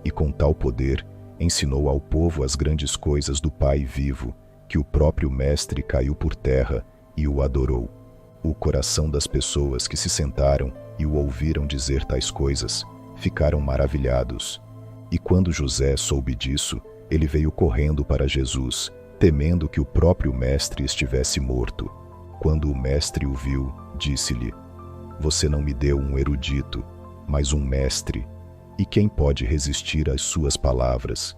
E com tal poder, ensinou ao povo as grandes coisas do Pai vivo, que o próprio mestre caiu por terra e o adorou. O coração das pessoas que se sentaram e o ouviram dizer tais coisas ficaram maravilhados. E quando José soube disso, ele veio correndo para Jesus, temendo que o próprio mestre estivesse morto. Quando o mestre o viu, disse-lhe: Você não me deu um erudito, mas um mestre, e quem pode resistir às suas palavras?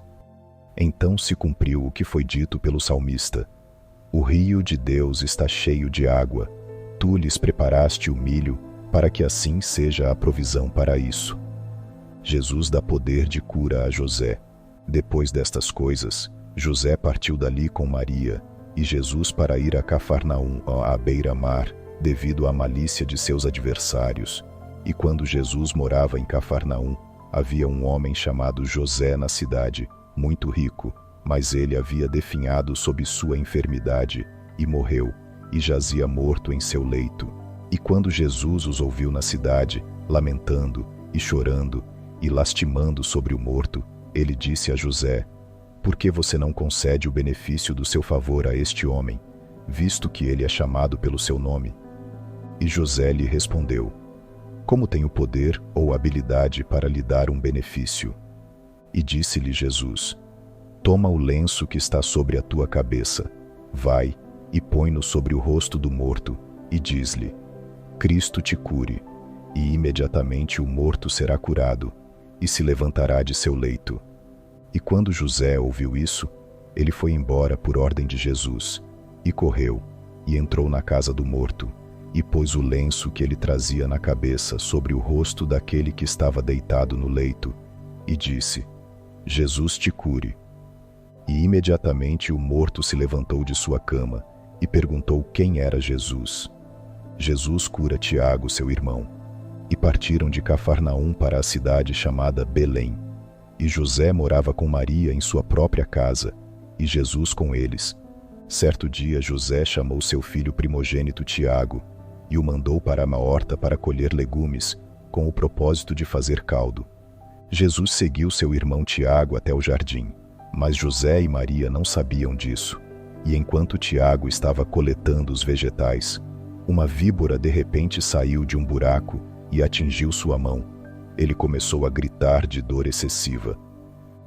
Então se cumpriu o que foi dito pelo salmista: O rio de Deus está cheio de água, tu lhes preparaste o milho, para que assim seja a provisão para isso. Jesus dá poder de cura a José. Depois destas coisas, José partiu dali com Maria, e Jesus para ir a Cafarnaum, à beira-mar, devido à malícia de seus adversários. E quando Jesus morava em Cafarnaum, havia um homem chamado José na cidade, muito rico, mas ele havia definhado sob sua enfermidade, e morreu, e jazia morto em seu leito. E quando Jesus os ouviu na cidade, lamentando, e chorando, e lastimando sobre o morto, ele disse a José: Por que você não concede o benefício do seu favor a este homem, visto que ele é chamado pelo seu nome? E José lhe respondeu: Como tenho poder ou habilidade para lhe dar um benefício? E disse-lhe Jesus: Toma o lenço que está sobre a tua cabeça, vai e põe-no sobre o rosto do morto, e diz-lhe: Cristo te cure. E imediatamente o morto será curado, e se levantará de seu leito. E quando José ouviu isso, ele foi embora por ordem de Jesus, e correu, e entrou na casa do morto, e pôs o lenço que ele trazia na cabeça sobre o rosto daquele que estava deitado no leito, e disse: Jesus te cure. E imediatamente o morto se levantou de sua cama, e perguntou quem era Jesus. Jesus cura Tiago, seu irmão. E partiram de Cafarnaum para a cidade chamada Belém. E José morava com Maria em sua própria casa, e Jesus com eles. Certo dia José chamou seu filho primogênito Tiago, e o mandou para uma horta para colher legumes, com o propósito de fazer caldo. Jesus seguiu seu irmão Tiago até o jardim, mas José e Maria não sabiam disso. E enquanto Tiago estava coletando os vegetais, uma víbora de repente saiu de um buraco e atingiu sua mão. Ele começou a gritar de dor excessiva.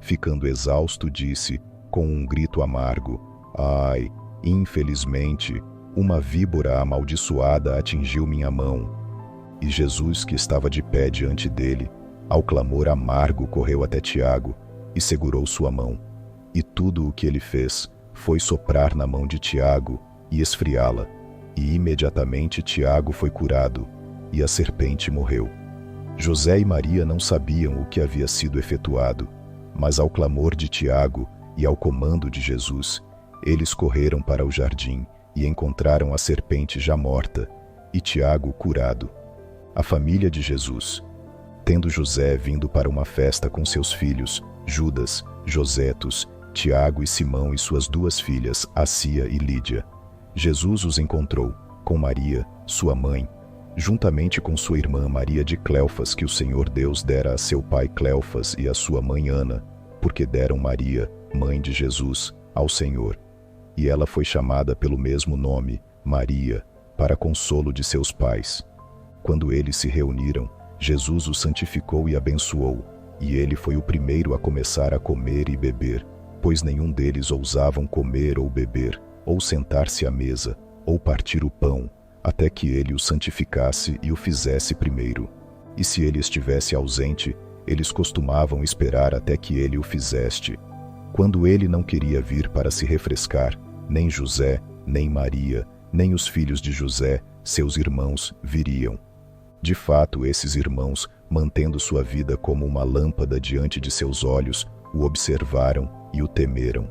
Ficando exausto, disse, com um grito amargo: Ai, infelizmente, uma víbora amaldiçoada atingiu minha mão. E Jesus, que estava de pé diante dele, ao clamor amargo correu até Tiago e segurou sua mão. E tudo o que ele fez foi soprar na mão de Tiago e esfriá-la. E imediatamente Tiago foi curado, e a serpente morreu. José e Maria não sabiam o que havia sido efetuado, mas ao clamor de Tiago e ao comando de Jesus, eles correram para o jardim e encontraram a serpente já morta e Tiago curado. A família de Jesus. Tendo José vindo para uma festa com seus filhos, Judas, Josetos, Tiago e Simão e suas duas filhas, Assia e Lídia, Jesus os encontrou, com Maria, sua mãe, juntamente com sua irmã Maria de Cleofas, que o Senhor Deus dera a seu pai Cleofas e a sua mãe Ana, porque deram Maria, mãe de Jesus, ao Senhor. E ela foi chamada pelo mesmo nome, Maria, para consolo de seus pais. Quando eles se reuniram, Jesus os santificou e abençoou, e ele foi o primeiro a começar a comer e beber, pois nenhum deles ousavam comer ou beber, ou sentar-se à mesa, ou partir o pão, até que ele o santificasse e o fizesse primeiro. E se ele estivesse ausente, eles costumavam esperar até que ele o fizeste. Quando ele não queria vir para se refrescar, nem José, nem Maria, nem os filhos de José, seus irmãos, viriam. De fato, esses irmãos, mantendo sua vida como uma lâmpada diante de seus olhos, o observaram e o temeram.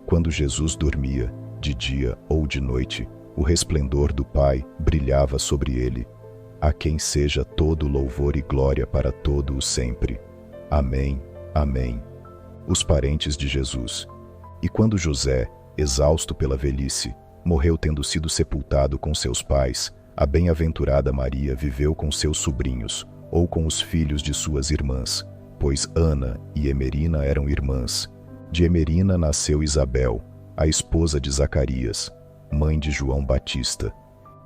Quando Jesus dormia, de dia ou de noite, o resplendor do Pai brilhava sobre ele, a quem seja todo louvor e glória para todo o sempre. Amém, amém. Os parentes de Jesus. E quando José, exausto pela velhice, morreu tendo sido sepultado com seus pais, a bem-aventurada Maria viveu com seus sobrinhos, ou com os filhos de suas irmãs, pois Ana e Emerina eram irmãs. De Emerina nasceu Isabel, a esposa de Zacarias, mãe de João Batista.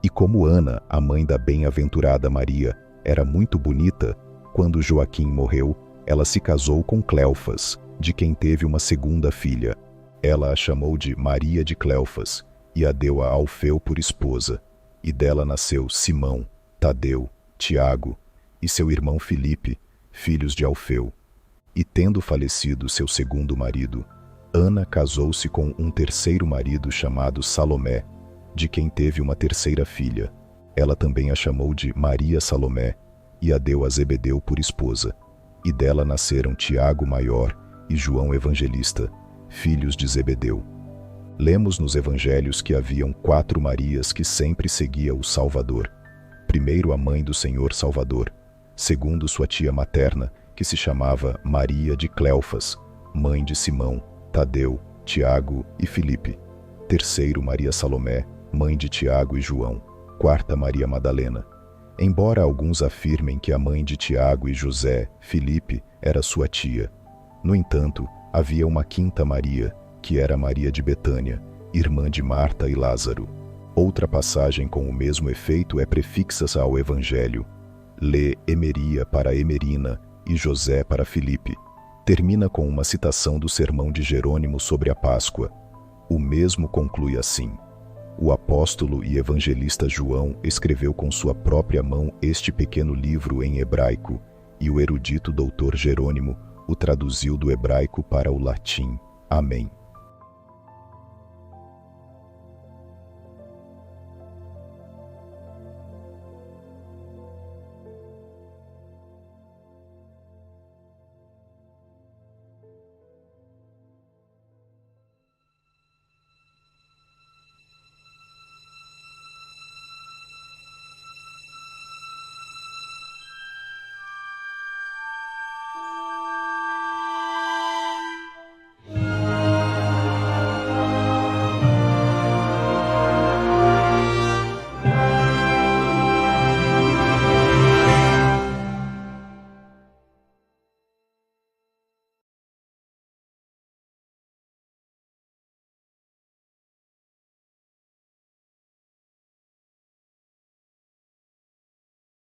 E como Ana, a mãe da bem-aventurada Maria, era muito bonita, quando Joaquim morreu, ela se casou com Cleofas, de quem teve uma segunda filha. Ela a chamou de Maria de Cleofas, e a deu a Alfeu por esposa. E dela nasceu Simão, Tadeu, Tiago, e seu irmão Filipe, filhos de Alfeu. E tendo falecido seu segundo marido, Ana casou-se com um terceiro marido chamado Salomé, de quem teve uma terceira filha. Ela também a chamou de Maria Salomé, e a deu a Zebedeu por esposa. E dela nasceram Tiago maior e João evangelista, filhos de Zebedeu. Lemos nos evangelhos que haviam 4 Marias que sempre seguia o Salvador. Primeiro a mãe do Senhor Salvador, segundo sua tia materna, que se chamava Maria de Cleofas, mãe de Simão, Tadeu, Tiago e Filipe. Terceiro Maria Salomé, mãe de Tiago e João. Quarta Maria Madalena. Embora alguns afirmem que a mãe de Tiago e José, Filipe, era sua tia. No entanto, havia uma quinta Maria, que era Maria de Betânia, irmã de Marta e Lázaro. Outra passagem com o mesmo efeito é prefixa ao Evangelho. Lê Emeria para Emerina e José para Filipe. Termina com uma citação do sermão de Jerônimo sobre a Páscoa. O mesmo conclui assim: o apóstolo e evangelista João escreveu com sua própria mão este pequeno livro em hebraico, e o erudito doutor Jerônimo o traduziu do hebraico para o latim. Amém.